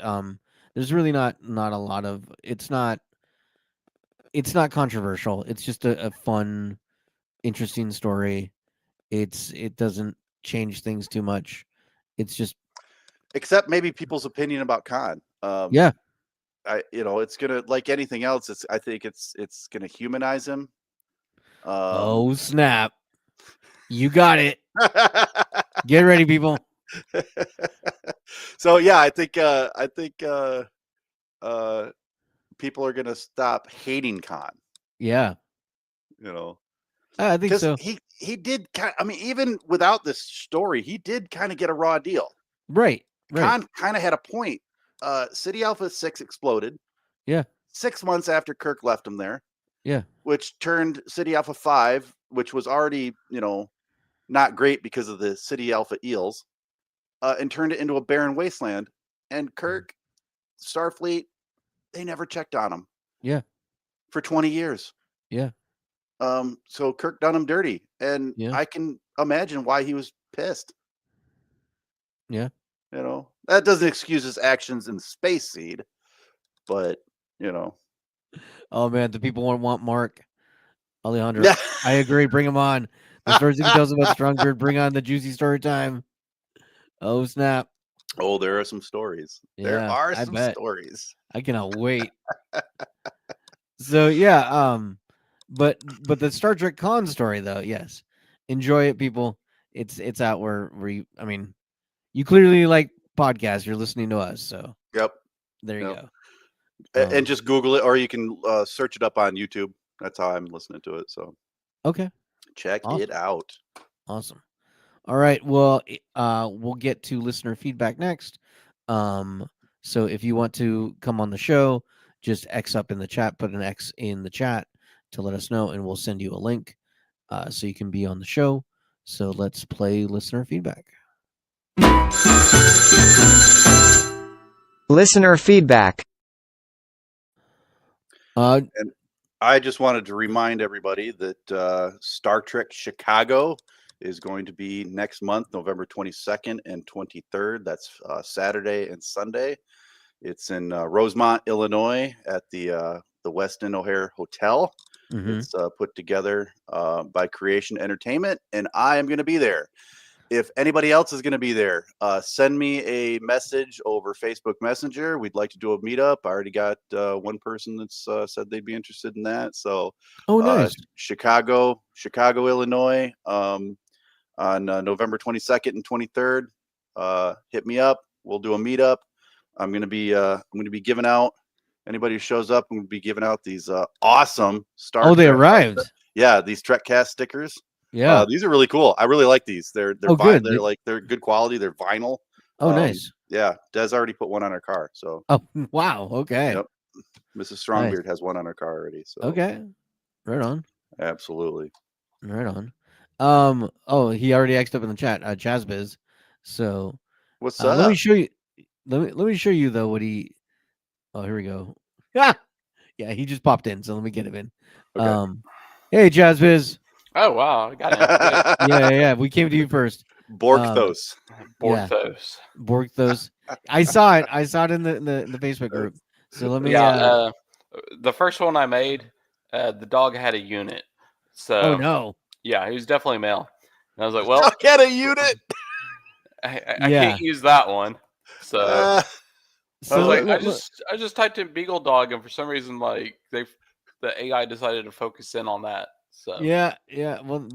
There's really not a lot of. It's not controversial. It's just a fun, interesting story. It doesn't change things too much. It's just Except maybe people's opinion about Khan. yeah. It's gonna, like anything else. I think it's gonna humanize him. Oh snap! You got it. Get ready, people. So yeah, I think people are gonna stop hating Khan. Yeah, I think Because so. he did even without this story, he did kind of get a raw deal. Right. Khan kind of had a point. Ceti Alpha 6 exploded. Yeah. 6 months after Kirk left him there. Yeah. Which turned Ceti Alpha 5, which was already, not great because of the Ceti Alpha eels, and turned it into a barren wasteland. And Kirk, Starfleet, they never checked on him. Yeah. For 20 years. Yeah. So Kirk done him dirty. And Yeah. I can imagine why he was pissed. Yeah. That doesn't excuse his actions in Space Seed, but Oh man, the people want Mark Alejandro. Yeah. I agree. Bring him on. The stories he tells about Strongbird. Bring on the juicy story time. Oh snap! Oh, there are some stories. There Yeah, are I some bet. stories. I cannot wait. So yeah, but the Star Trek Con story though, yes, enjoy it, people. It's out where you clearly like podcasts. You're listening to us, so Yep. there you Yep. go. And just Google it, or you can search it up on YouTube. That's how I'm listening to it. So Okay, check Awesome. it out. awesome. All right, well, we'll get to listener feedback next. So if you want to come on the show, just X up in the chat, put an X in the chat to let us know, and we'll send you a link so you can be on the show. So let's play listener feedback. Listener feedback. And I just wanted to remind everybody that Star Trek Chicago is going to be next month, November 22nd and 23rd. That's Saturday and Sunday. It's in Rosemont, Illinois, at the Westin O'Hare Hotel. Mhm. It's put together by Creation Entertainment, and I am going to be there. If anybody else is going to be there, send me a message over Facebook Messenger. We'd like to do a meetup. I already got one person that's said they'd be interested in that. So, nice. Chicago, Illinois, on November 22nd and 23rd. Hit me up. We'll do a meetup. I'm going to be giving out. Anybody who shows up, I'm going to be giving out these awesome Star Trek. They arrived. Yeah, these Trekcast stickers. Yeah. These are really cool. I really like these. They're good. They're good quality. They're vinyl. Nice. Yeah, Des already put one on her car. So Oh, wow. Okay. Yep. Mrs. Strongbeard has one on her car already. So Okay. Right on. Absolutely. Right on. He already X'd up in the chat, Chazbiz. So What's up? let me show you. Let me show you though what he. Oh, here we go. Yeah, he just popped in. So let me get him in. Okay. Hey, Chazbiz. Oh wow, I got it. Yeah. We came to you first. Borgthos. Borgthos. Borgthos. I saw it. in the Facebook group. So let me. The first one I made, the dog had a unit. So Oh no. Yeah, he was definitely male. And I was like, well, Dog had a unit. I can't use that one. So I was like, I just typed in Beagle dog, and for some reason, like the AI decided to focus in on that. So Yeah. Well,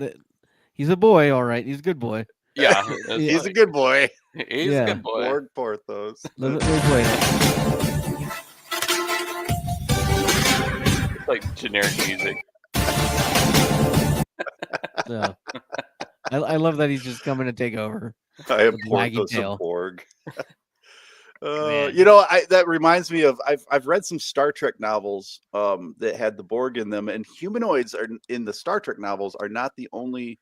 he's a boy, all right. He's a good boy. yeah, He's a good boy. he's Yeah. a good boy. Borg Porthos. Let me play it. It's like generic music. So, I love that he's just coming to take over. I am With the waggy Porthos tail. of Borg. Man. You know, that reminds me of I've read some Star Trek novels that had the Borg in them, and humanoids are in the Star Trek novels are not the only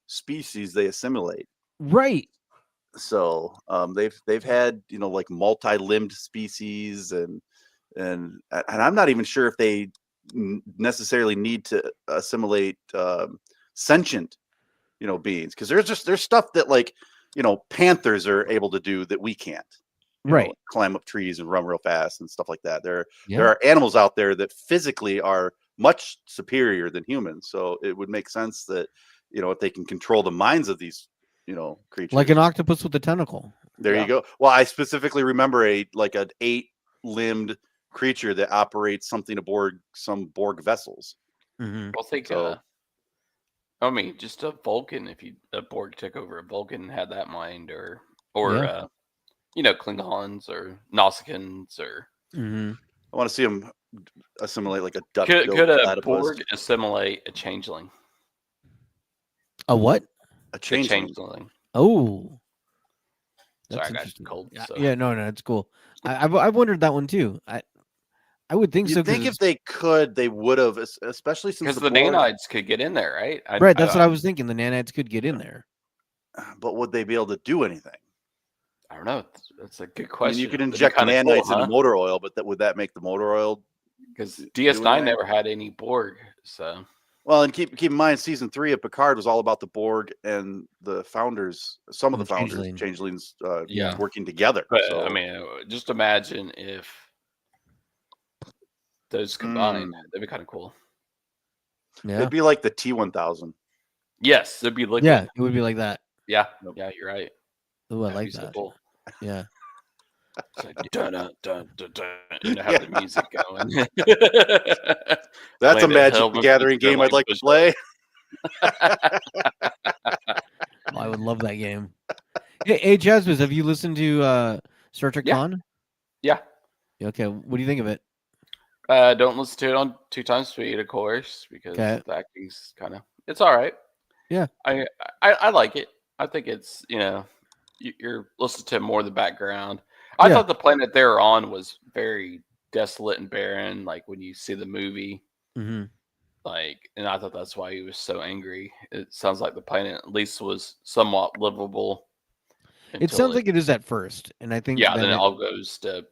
species they assimilate. Right. So they've had, you know, like multi-limbed species, and I'm not even sure if they necessarily need to assimilate sentient, you know, beings, because there's stuff that, like, you know, panthers are able to do that we can't. You know, Right. like climb up trees and run real fast and stuff like that. There Yeah. are animals out there that physically are much superior than humans. So it would make sense that, you know, if they can control the minds of these, you know, creatures, Like an octopus with a tentacle. there you go. Well, I specifically remember an 8-limbed creature that operates something aboard some Borg vessels. Mm-hmm. Well, think. So- I mean, just a Vulcan. If a Borg took over a Vulcan and had that mind, or Yeah. you know, Klingons or Nausicaans, or Mm-hmm. I want to see them assimilate like a duck. could a Borg assimilate a changeling? A what? A A changeling. changeling. Oh. Sorry, I got interesting. cold. Yeah, So. yeah, no, it's cool. I've wondered that one too. I would think so. You'd think if they could, they would have, especially since Because the Borg- nanites could get in there, right? Right, that's what I was thinking. The nanites could get in there. But would they be able to do anything? I don't know. That's a good I question. mean, you could That'd be inject kinda nanites cool, into motor oil, but would that make the motor oil? Because do DS9 anything? never had any Borg, so Well, and keep in mind, season 3 of Picard was all about the Borg and the founders. Some of the The founders, changeling. changelings, Yeah. working together. but So, I mean, just imagine if those combined, that'd be kind of cool. Yeah. it'd be like the T1000. Yes, it'd be liquid. Yeah, it would be like that. yeah, Yep. yeah, you're right. Oh, I That'd like be so that. cool. Yeah. It's like dun dun dun dun dun. You know, have the music going. That's a Playing the Magic hell the with Gathering the game I'd like to push-up. play. Oh, I would love that game. Hey, Jasmine, have you listened to Star Trek Yeah. Con? Yeah. Okay, what do you think of it? Don't listen to it on 2 times speed, of course, because Okay. the acting's kind of, it's all right. Yeah. I like it. I think it's, you know, you're listening to more of the background. I Yeah. thought the planet they were on was very desolate and barren, like when you see the movie. Mm-hmm. Like, and I thought that's why he was so angry. It sounds like the planet at least was somewhat livable. It until sounds like it is at first, and I think yeah, then it all goes to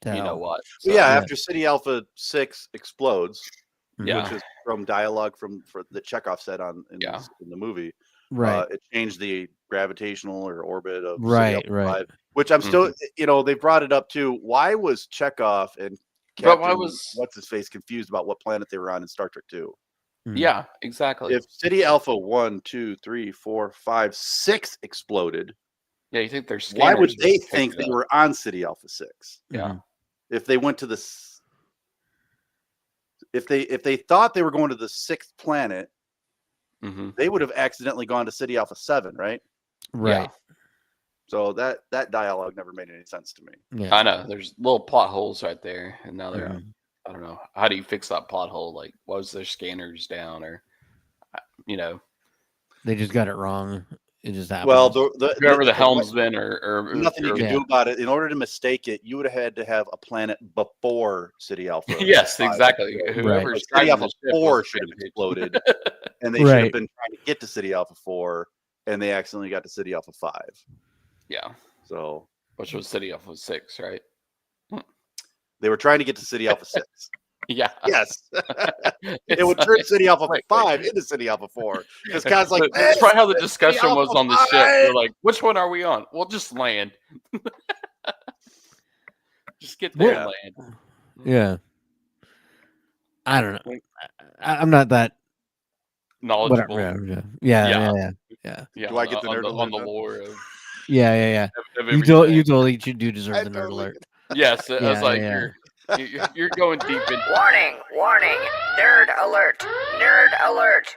to you know hell. what. But yeah, yeah. after Ceti Alpha 6 explodes, Yeah. which is from dialogue for the Chekhov said in Yeah. the movie, Right. it changed the gravitational or orbit of Right, Ceti Alpha right. 5, which I'm still, you know, they brought it up too. Why was Chekhov and But why Captain was- what's his face confused about what planet they were on in Star Trek 2? Mhm. Yeah, exactly. If Ceti Alpha 1, 2, 3, 4, 5, 6 exploded, Yeah, you think they're why would scanners they picked think it they up. were on Ceti Alpha 6? Yeah. If they went to the if they thought they were going to the 6th planet, Mm-hmm. they would have accidentally gone to Ceti Alpha 7, right? Right. So that dialogue never made any sense to me. Yeah. I know there's little plot holes right there, and now they're Mhm. I don't know how do you fix that plot hole? Like, was their scanners down, or you know, They just got it wrong. It just happened. Well, whoever the helmsman or nothing you or- can Yeah. do about it. In order to mistake it, you would have had to have a planet before Ceti Alpha. yes, 5. exactly. Right. Whoever's Like, Ceti driving Alpha the ship 4 was should have trying to- exploded, and they should Right. have been trying to get to Ceti Alpha 4, and they accidentally got to Ceti Alpha 5. Yeah, So which was City Alpha 6, right? they were trying to get to Ceti Alpha 6. Yeah. Yes. It's It would turn like- Ceti Alpha wait, 5 wait. into Ceti Alpha 4. Because Khan's like, That's probably how the "This is Ceti discussion was Alpha on the ship. 5." They're like, which one are we on? We'll just land. Just get there and land. Yeah. I don't know. I'm not that Knowledgeable. whatever. Yeah. Yeah, Do I get the nerd on the alert then? lore of Yeah. of You everything. totally do deserve I the nerd totally alert. Yes, I was Yeah, like, yeah. You're going deep in. Warning! Warning! Nerd alert! Nerd alert!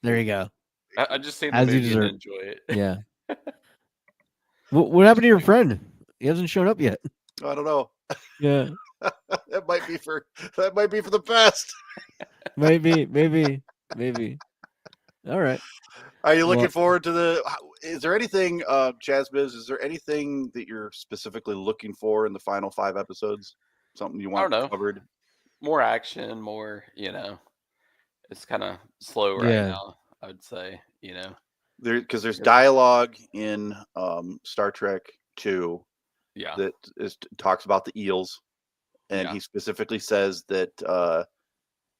There you go. I just seen the As you movie and deserve. enjoy it. Yeah. What happened to your friend? He hasn't shown up yet. I don't know. Yeah. That might be for the best. Maybe. All right. Are you looking Well- forward to the? Is there anything, Chazbiz? Is there anything that you're specifically looking for in the final 5 episodes? Something you want don't know. covered? More action, more. It's kind of slow right Yeah. now. I would say. Because there's dialogue in Star Trek 2 Yeah. that talks about the eels, and Yeah. he specifically says that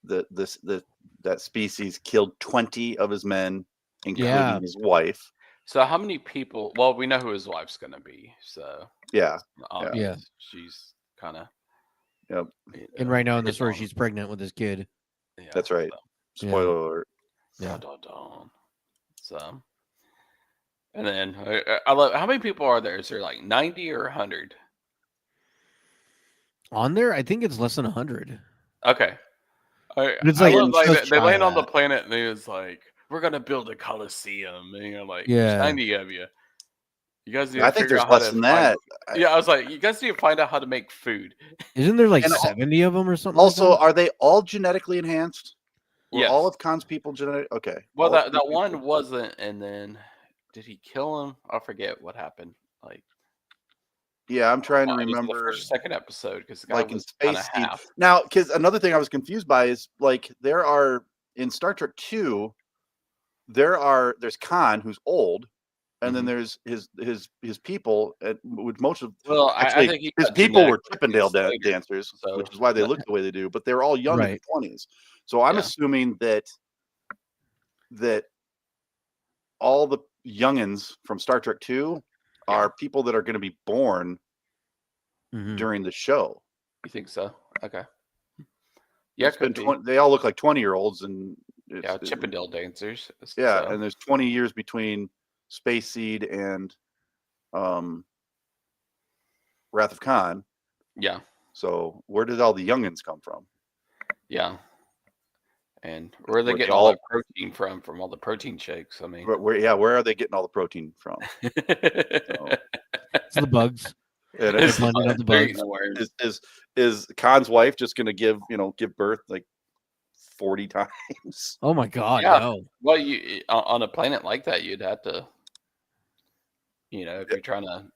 that species killed 20 of his men, including Yeah. his wife. So how many people? Well, we know who his wife's gonna be. So Yeah, obvious. She's kind of. Yep. And right now in the it's story, on- she's pregnant with this kid. Yeah, that's right. so, Yeah. Spoiler alert. Yeah. dun, dun, dun. So, and then I love how many people are there? Is there like 90 or 100? On there, I think it's less than 100. Okay. It's I like love, just they shy land of on the that. planet and it's like, we're gonna build a coliseum, and you're like, Yeah. there's 90 of you. You guys need I to think figure there's out how less to than find- that. Yeah, I was like, you guys need to find out how to make food. Isn't there like And 70 of them or something? Also, like are they all genetically enhanced? Were Yes. all of Khan's people genetic? Okay. Well, All of that Khan's one people- wasn't, and then did he kill him? I forget what happened. Like, Yeah, I'm trying to it was the remember. first, second episode because the guy Like in was kind of Space Seed. half. Now, because another thing I was confused by is like there are in Star Trek 2, there's Khan who's old, and then there's his people, with most of Well, I actually think he his got people were genetically Chippendale mutated, dancers, so- which is why they look the way they do. But they're all young in Right. their 20s. So I'm Yeah. assuming that all the youngins from Star Trek 2 are people that are going to be born Mhm. during the show. You think so? Okay. Yeah, It's been could be. 20 they all look like 20-year-olds, and Yeah, Chippendale dancers. Yeah, so- and there's 20 years between Space Seed and Wrath of Khan. yeah, So where did all the youngins come from? yeah. And where are they Were they getting all all- that protein from all the protein shakes? I mean, Where are they getting all the protein from? It's the bugs. And It's is, blending up the they're bugs. eating the worms. is Khan's wife just going to give birth like 40 times? Oh my God, Yeah. no. Well, you on a planet like that, you'd have to, if you're trying to,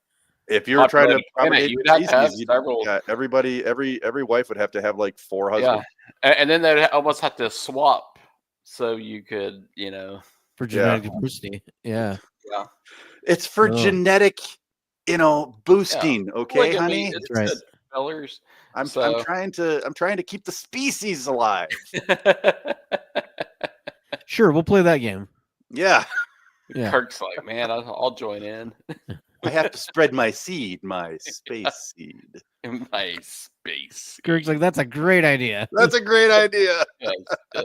If you were trying to Populate a planet, accommodate you'd have to have species, several- yeah, every wife would have to have like 4 yeah, husbands. and then they'd almost have to swap so you could, For genetic diversity. Yeah. It's for Oh. genetic, boosting. Okay, Look at me, honey. it's right. good, fellers. I'm so- trying to keep the species alive. Sure, we'll play that game. Yeah, Yeah. Kirk's like, man, I'll join in. I have to spread my seed, my space seed. In my space. Kirk's like, that's a great idea. That's a great idea. Yes, yes.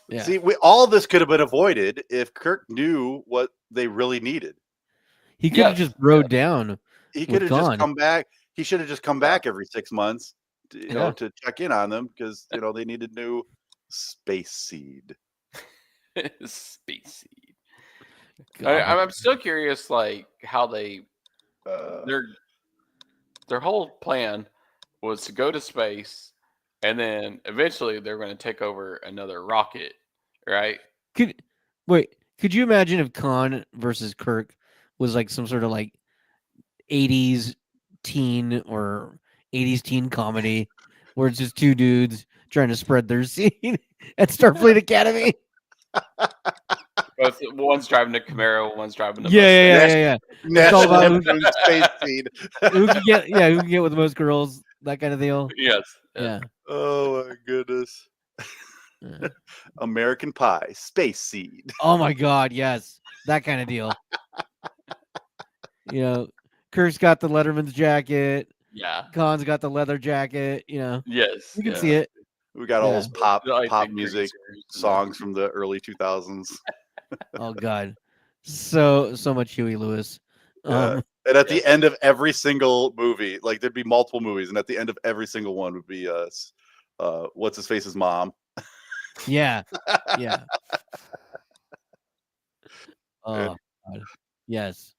Yeah. See, all this could have been avoided if Kirk knew what they really needed. He could have Yes, just rode down. He With could have just Khan. come back. He should have just come back every 6 months, Yeah. to check in on them because they needed new space seed. Space seed. God. I'm still curious, like how they Uh, their whole plan was to go to space, and then eventually they're going to take over another rocket, right? Could you imagine if Khan versus Kirk was like some sort of like 80s teen or 80s teen comedy where it's just two dudes trying to spread their seed at Starfleet Academy? Both one's driving a Camaro, one's driving a Yeah. It's all National about Lampoon's Space Seed. Who can get with the most girls? That kind of deal. Yes. Yeah. Oh my goodness. Yeah. American Pie, Space Seed. Oh my God, yes, that kind of deal. Kirk's got the Letterman's jacket. Yeah. Khan's got the leather jacket. Yes. You can see it. We got all Yeah. those pop I think music greasers and- songs from the early 2000s. Oh God, so much Huey Lewis. And at the end of every single movie, like there'd be multiple movies, and at the end of every single one would be what's his face's mom. Yeah. Yeah. Oh, God. Yes.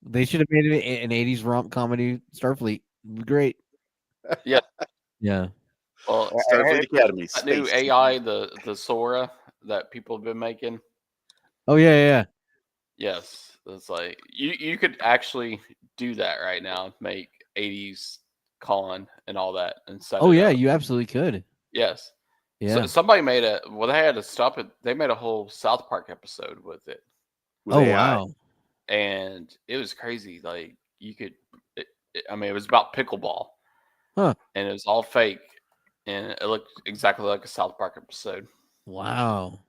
They should have made it an 80s romp comedy Starfleet. It'd be great. Yeah. Yeah. Well, Starfleet Academy. that new Space. AI, the Sora that people have been making. Oh, yeah. Yes, it's like you could actually do that right now. Make 80s Khan and all that and set Oh, it yeah. up. You absolutely could. Yes. Yeah. So somebody made a. Well, they had to stop it. They made a whole South Park episode with it, With Oh, AI. wow. and it was crazy. Like you could. I mean, it was about pickleball, Huh. and it was all fake, and it looked exactly like a South Park episode. Wow.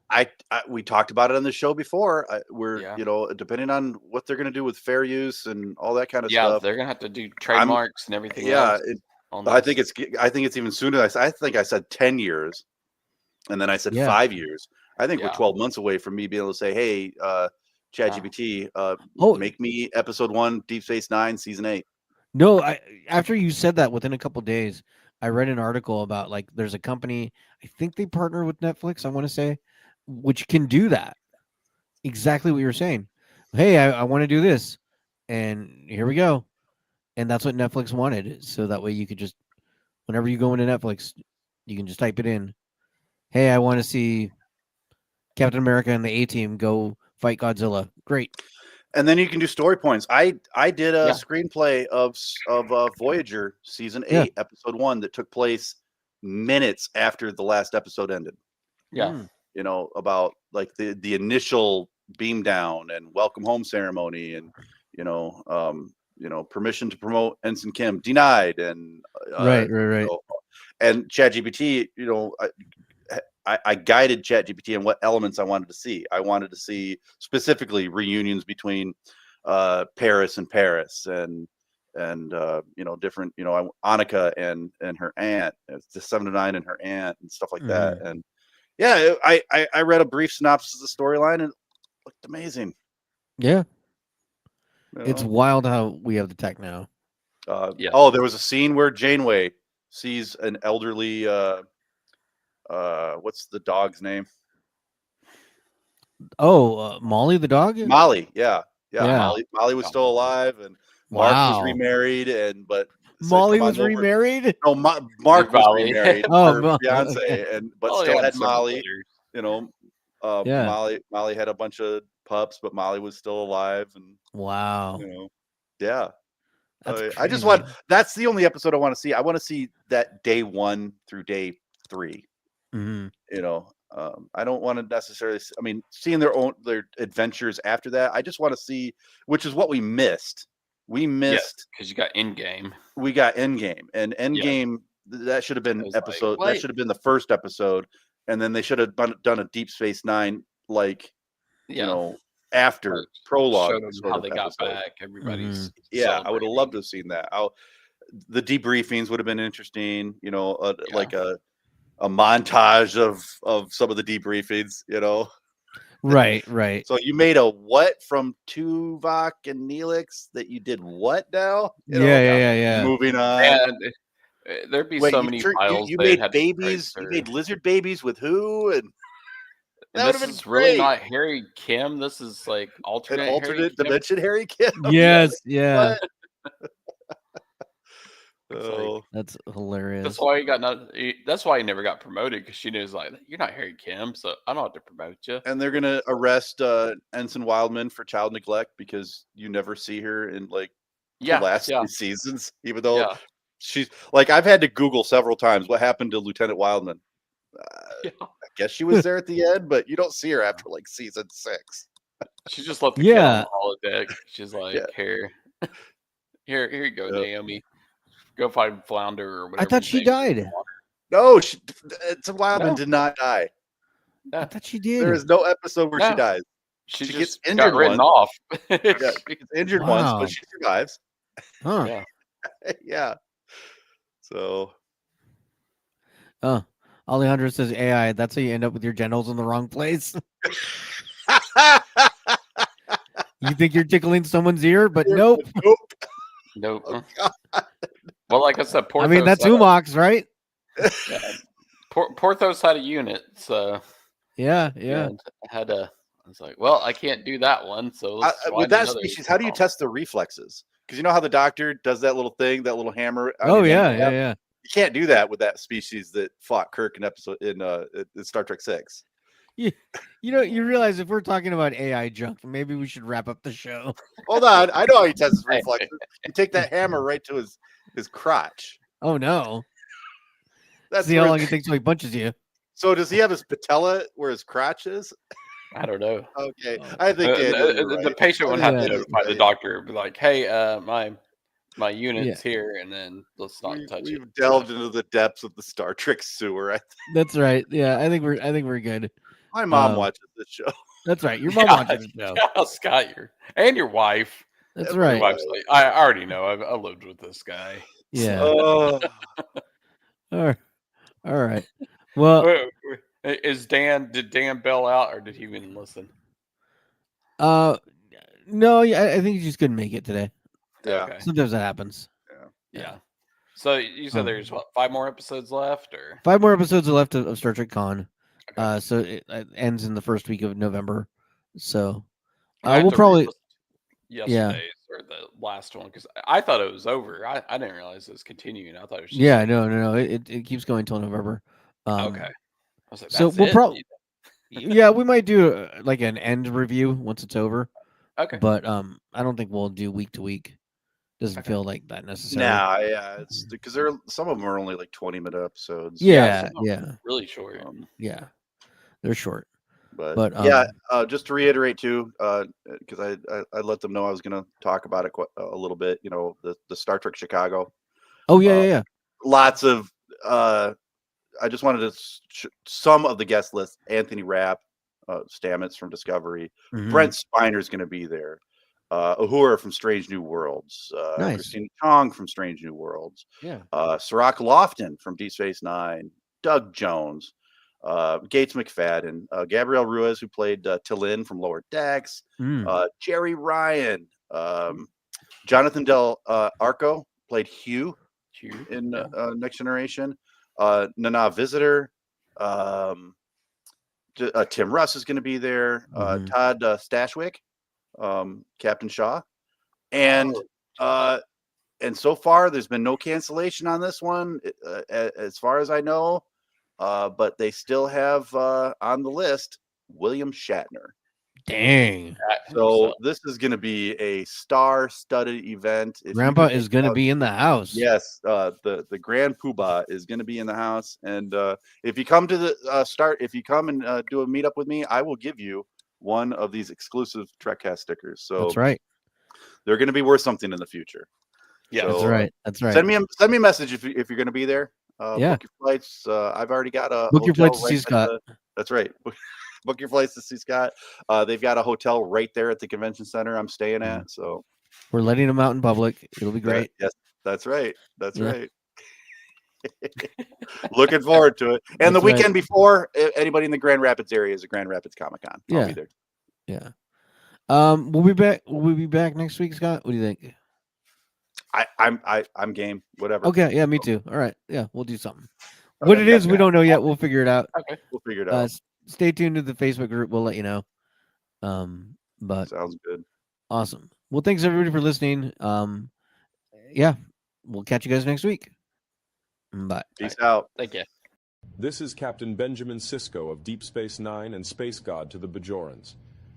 We talked about it on the show before. We're Yeah. you know, depending on what they're going to do with fair use and all that kind of Yeah, stuff. they're gonna have to do trademarks and everything Yeah, else. on I this. think it's even sooner. I think I said 10 years, and then I said Yeah. 5 years. I think we're Yeah. 12 months away from me being able to say, hey, ChatGPT, Oh. make me episode 1, Deep Space Nine, season 8. No, after you said that, within a couple days, I read an article about like there's a company, I think they partner with Netflix, I want to say, which can do that. Exactly what you're saying. Hey, I want to do this. And here we go. And that's what Netflix wanted. So that way you could just, whenever you go into Netflix, you can just type it in. Hey, I want to see Captain America and the A-Team go fight Godzilla. Great. And then you can do story points. I did a Yeah. screenplay of Voyager season 8, Yeah. episode 1 that took place minutes after the last episode ended. Yeah. You know, about like the initial beam down and welcome home ceremony, and you know, permission to promote Ensign Kim denied, and Right. you know, and ChatGPT, you know, I guided ChatGPT on what elements I wanted to see. I wanted to see specifically reunions between Paris and you know, different, you know, Annika and her aunt, the 7 to 9 and her aunt and stuff like that. And yeah, I read a brief synopsis of the storyline and it looked amazing. Yeah. You It's know? wild how we have the tech now. Yeah. Oh, there was a scene where Janeway sees an elderly what's the dog's name? Oh, Molly the dog? Molly. Yeah. Yeah. Molly was still alive, and Mark was Wow. remarried, and but said, Molly "Come was on over." remarried? No, Mark was Molly. remarried. Oh, her Molly, fiance, okay. but Oh, still yeah, had several Molly. litters. You know, Yeah. Molly had a bunch of pups, but Molly was still alive, and Wow. you know, yeah. That's I just want. crazy. That's the only episode I want to see. I want to see that day 1 through day 3. Mhm. You know, I don't want to necessarily. I mean, seeing their adventures after that. I just want to see, which is what we missed. We missed because you got Endgame. We got Endgame, and Endgame that should have been was like, episode. That wait. should have been the first episode, and then they should have done a Deep Space Nine, like Yeah. you know, after Like, prologue. showed them sort how of they got episode. back. Everybody's Yeah, I would have celebrating. loved to have seen that. The debriefings would have been interesting. You know, like a montage of some of the debriefings. You know, Right. so you made a what from Tuvok and Neelix that you did what now? You know? Yeah. Moving on. And there'd be Wait, so you many tur- you- files you they made had to babies. You trace made through. lizard babies with who? And that And would this have been is really great. not Harry Kim. This is like An alternate alternate Harry Kim. dimension Harry Kim. Yes. Yeah. What? Oh, That's hilarious. That's why That's why he never got promoted, because she knows, like, you're not Harry Kim, so I don't have to promote you. and they're gonna arrest Ensign Wildman for child neglect because you never see her in like the last 3 seasons, even though she's like, I've had to Google several times what happened to Lieutenant Wildman. I guess she was there at the end, but you don't see her after like season 6. She just left the kid on Yeah. the holodeck. She's like, here you go, Naomi. Go find Flounder or whatever. I thought his she name is. died. No, Ensign Wildman No. did not die. I thought she did. There is no episode where she No. dies. She She just gets got injured written once. off. Yeah, she gets injured once, Wow. but she survives. Huh. Yeah. Yeah. So Alejandro says AI. That's how you end up with your genitals in the wrong place. You think you're tickling someone's ear, but nope. Nope. Oh, God. Well, like I said, Porthos I mean, that's had a- Umox, right? yeah. Porthos had a unit, so Yeah. and had a. I was like, well, I can't do that one, so let's With find that another species, how do you problem. test the reflexes? Because you know how the doctor does that little thing, that little hammer. on Oh your yeah, handicap? yeah. You can't do that with that species that fought Kirk in Star Trek 6. You you realize if we're talking about AI junk, maybe we should wrap up the show. Hold on, I know how he tests his reflexes. You take that hammer right to his crotch. Oh no. That's See how where- long it takes till he punches you. So does he have his patella where his crotch is? I don't know. Okay, I think The patient would have to Yeah. notify the doctor, be like, "Hey, my unit's here," and then let's not touch it. We've delved into the depths of the Star Trek sewer. That's right. Yeah, I think we're good. My mom watches this show. That's right. Your mom watches the show. Yeah, Scott, your wife. That's Your right. wife's like, I already know. I lived with this guy. Yeah. Oh, All right. Well, Did Dan bail out, or did he even listen? no, I think you just couldn't make it today. yeah. Okay. Sometimes that happens. Yeah. So you said there's 5 more episodes left, or 5 more episodes are left of Star Trek Con. Okay. So it ends in the first week of November. So I had we'll to probably re-listen to yesterday's or the last one because I thought it was over. I didn't realize it was continuing. I thought it was just no. It keeps going till November. okay. I was like, So that's we'll it? probably yeah, we might do like an end review once it's over. Okay. But I don't think we'll do week to week. Doesn't feel like that necessary. Nah, yeah, it's because some of them are only like 20-minute episodes. Yeah, some of them yeah, really short. yeah. They're short. But yeah, just to reiterate too, because I let them know I was going to talk about it a little bit. You know, the Star Trek Chicago. Oh yeah. Lots of. I just wanted to some of the guest list: Anthony Rapp, Stamets from Discovery, Mhm. Brent Spiner's going to be there. Uhura from Strange New Worlds, Nice. Christina Chong from Strange New Worlds, Yeah. Sirach Lofton from Deep Space Nine, Doug Jones, Gates McFadden, Gabrielle Ruiz, who played Tillin from Lower Decks, Jerry Ryan, Jonathan Del Arco played Hugh in Next Generation, Nana Visitor, Tim Russ is going to be there, Todd Stashwick, Captain Shaw, and so far there's been no cancellation on this one as far as I know, but they still have on the list William Shatner. Dang. So this is going to be a star-studded event. Grandpa is going to be in the house. Yes, the Grand Poobah is going to be in the house, and if you come to the if you come and do a meetup with me, I will give you one of these exclusive Trekcast stickers. So That's right. They're going to be worth something in the future. Yeah, So, That's right. That's right. Send me a message if you're going to be there. Yeah. Book your flights. I've already got a Book your hotel flights to see right Scott. that's right. Book your flights to see Scott. They've got a hotel right there at the convention center I'm staying at. So We're letting them out in public. It'll be great. Yes, that's right. That's Yeah. right. Looking forward to it. And That's the weekend right. before, anybody in the Grand Rapids area is a Grand Rapids Comic Con. I'll Yeah. be there. Yeah. We'll be back. We'll be back next week, Scott. What do you think? I'm game. Whatever. Okay. Yeah, me too. All right. Yeah, we'll do something. What it is, we don't know yet. We'll figure it out. Okay. We'll figure it out. Stay tuned to the Facebook group. We'll let you know. But Sounds good. awesome. Well, thanks everybody for listening. Yeah, we'll catch you guys next week. Bye. Peace out. Thank you. This is Captain Benjamin Sisko of Deep Space Nine and Space God to the Bajorans.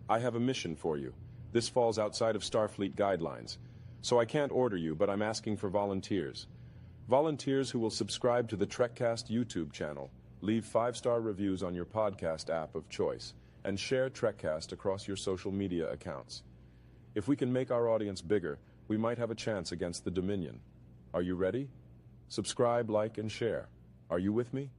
I have a mission for you. This falls outside of Starfleet guidelines, so I can't order you, but I'm asking for volunteers. Volunteers who will subscribe to the Trekcast YouTube channel, leave 5-star reviews on your podcast app of choice, and share Trekcast across your social media accounts. If we can make our audience bigger, we might have a chance against the Dominion. Are you ready? Subscribe, like, and share. Are you with me?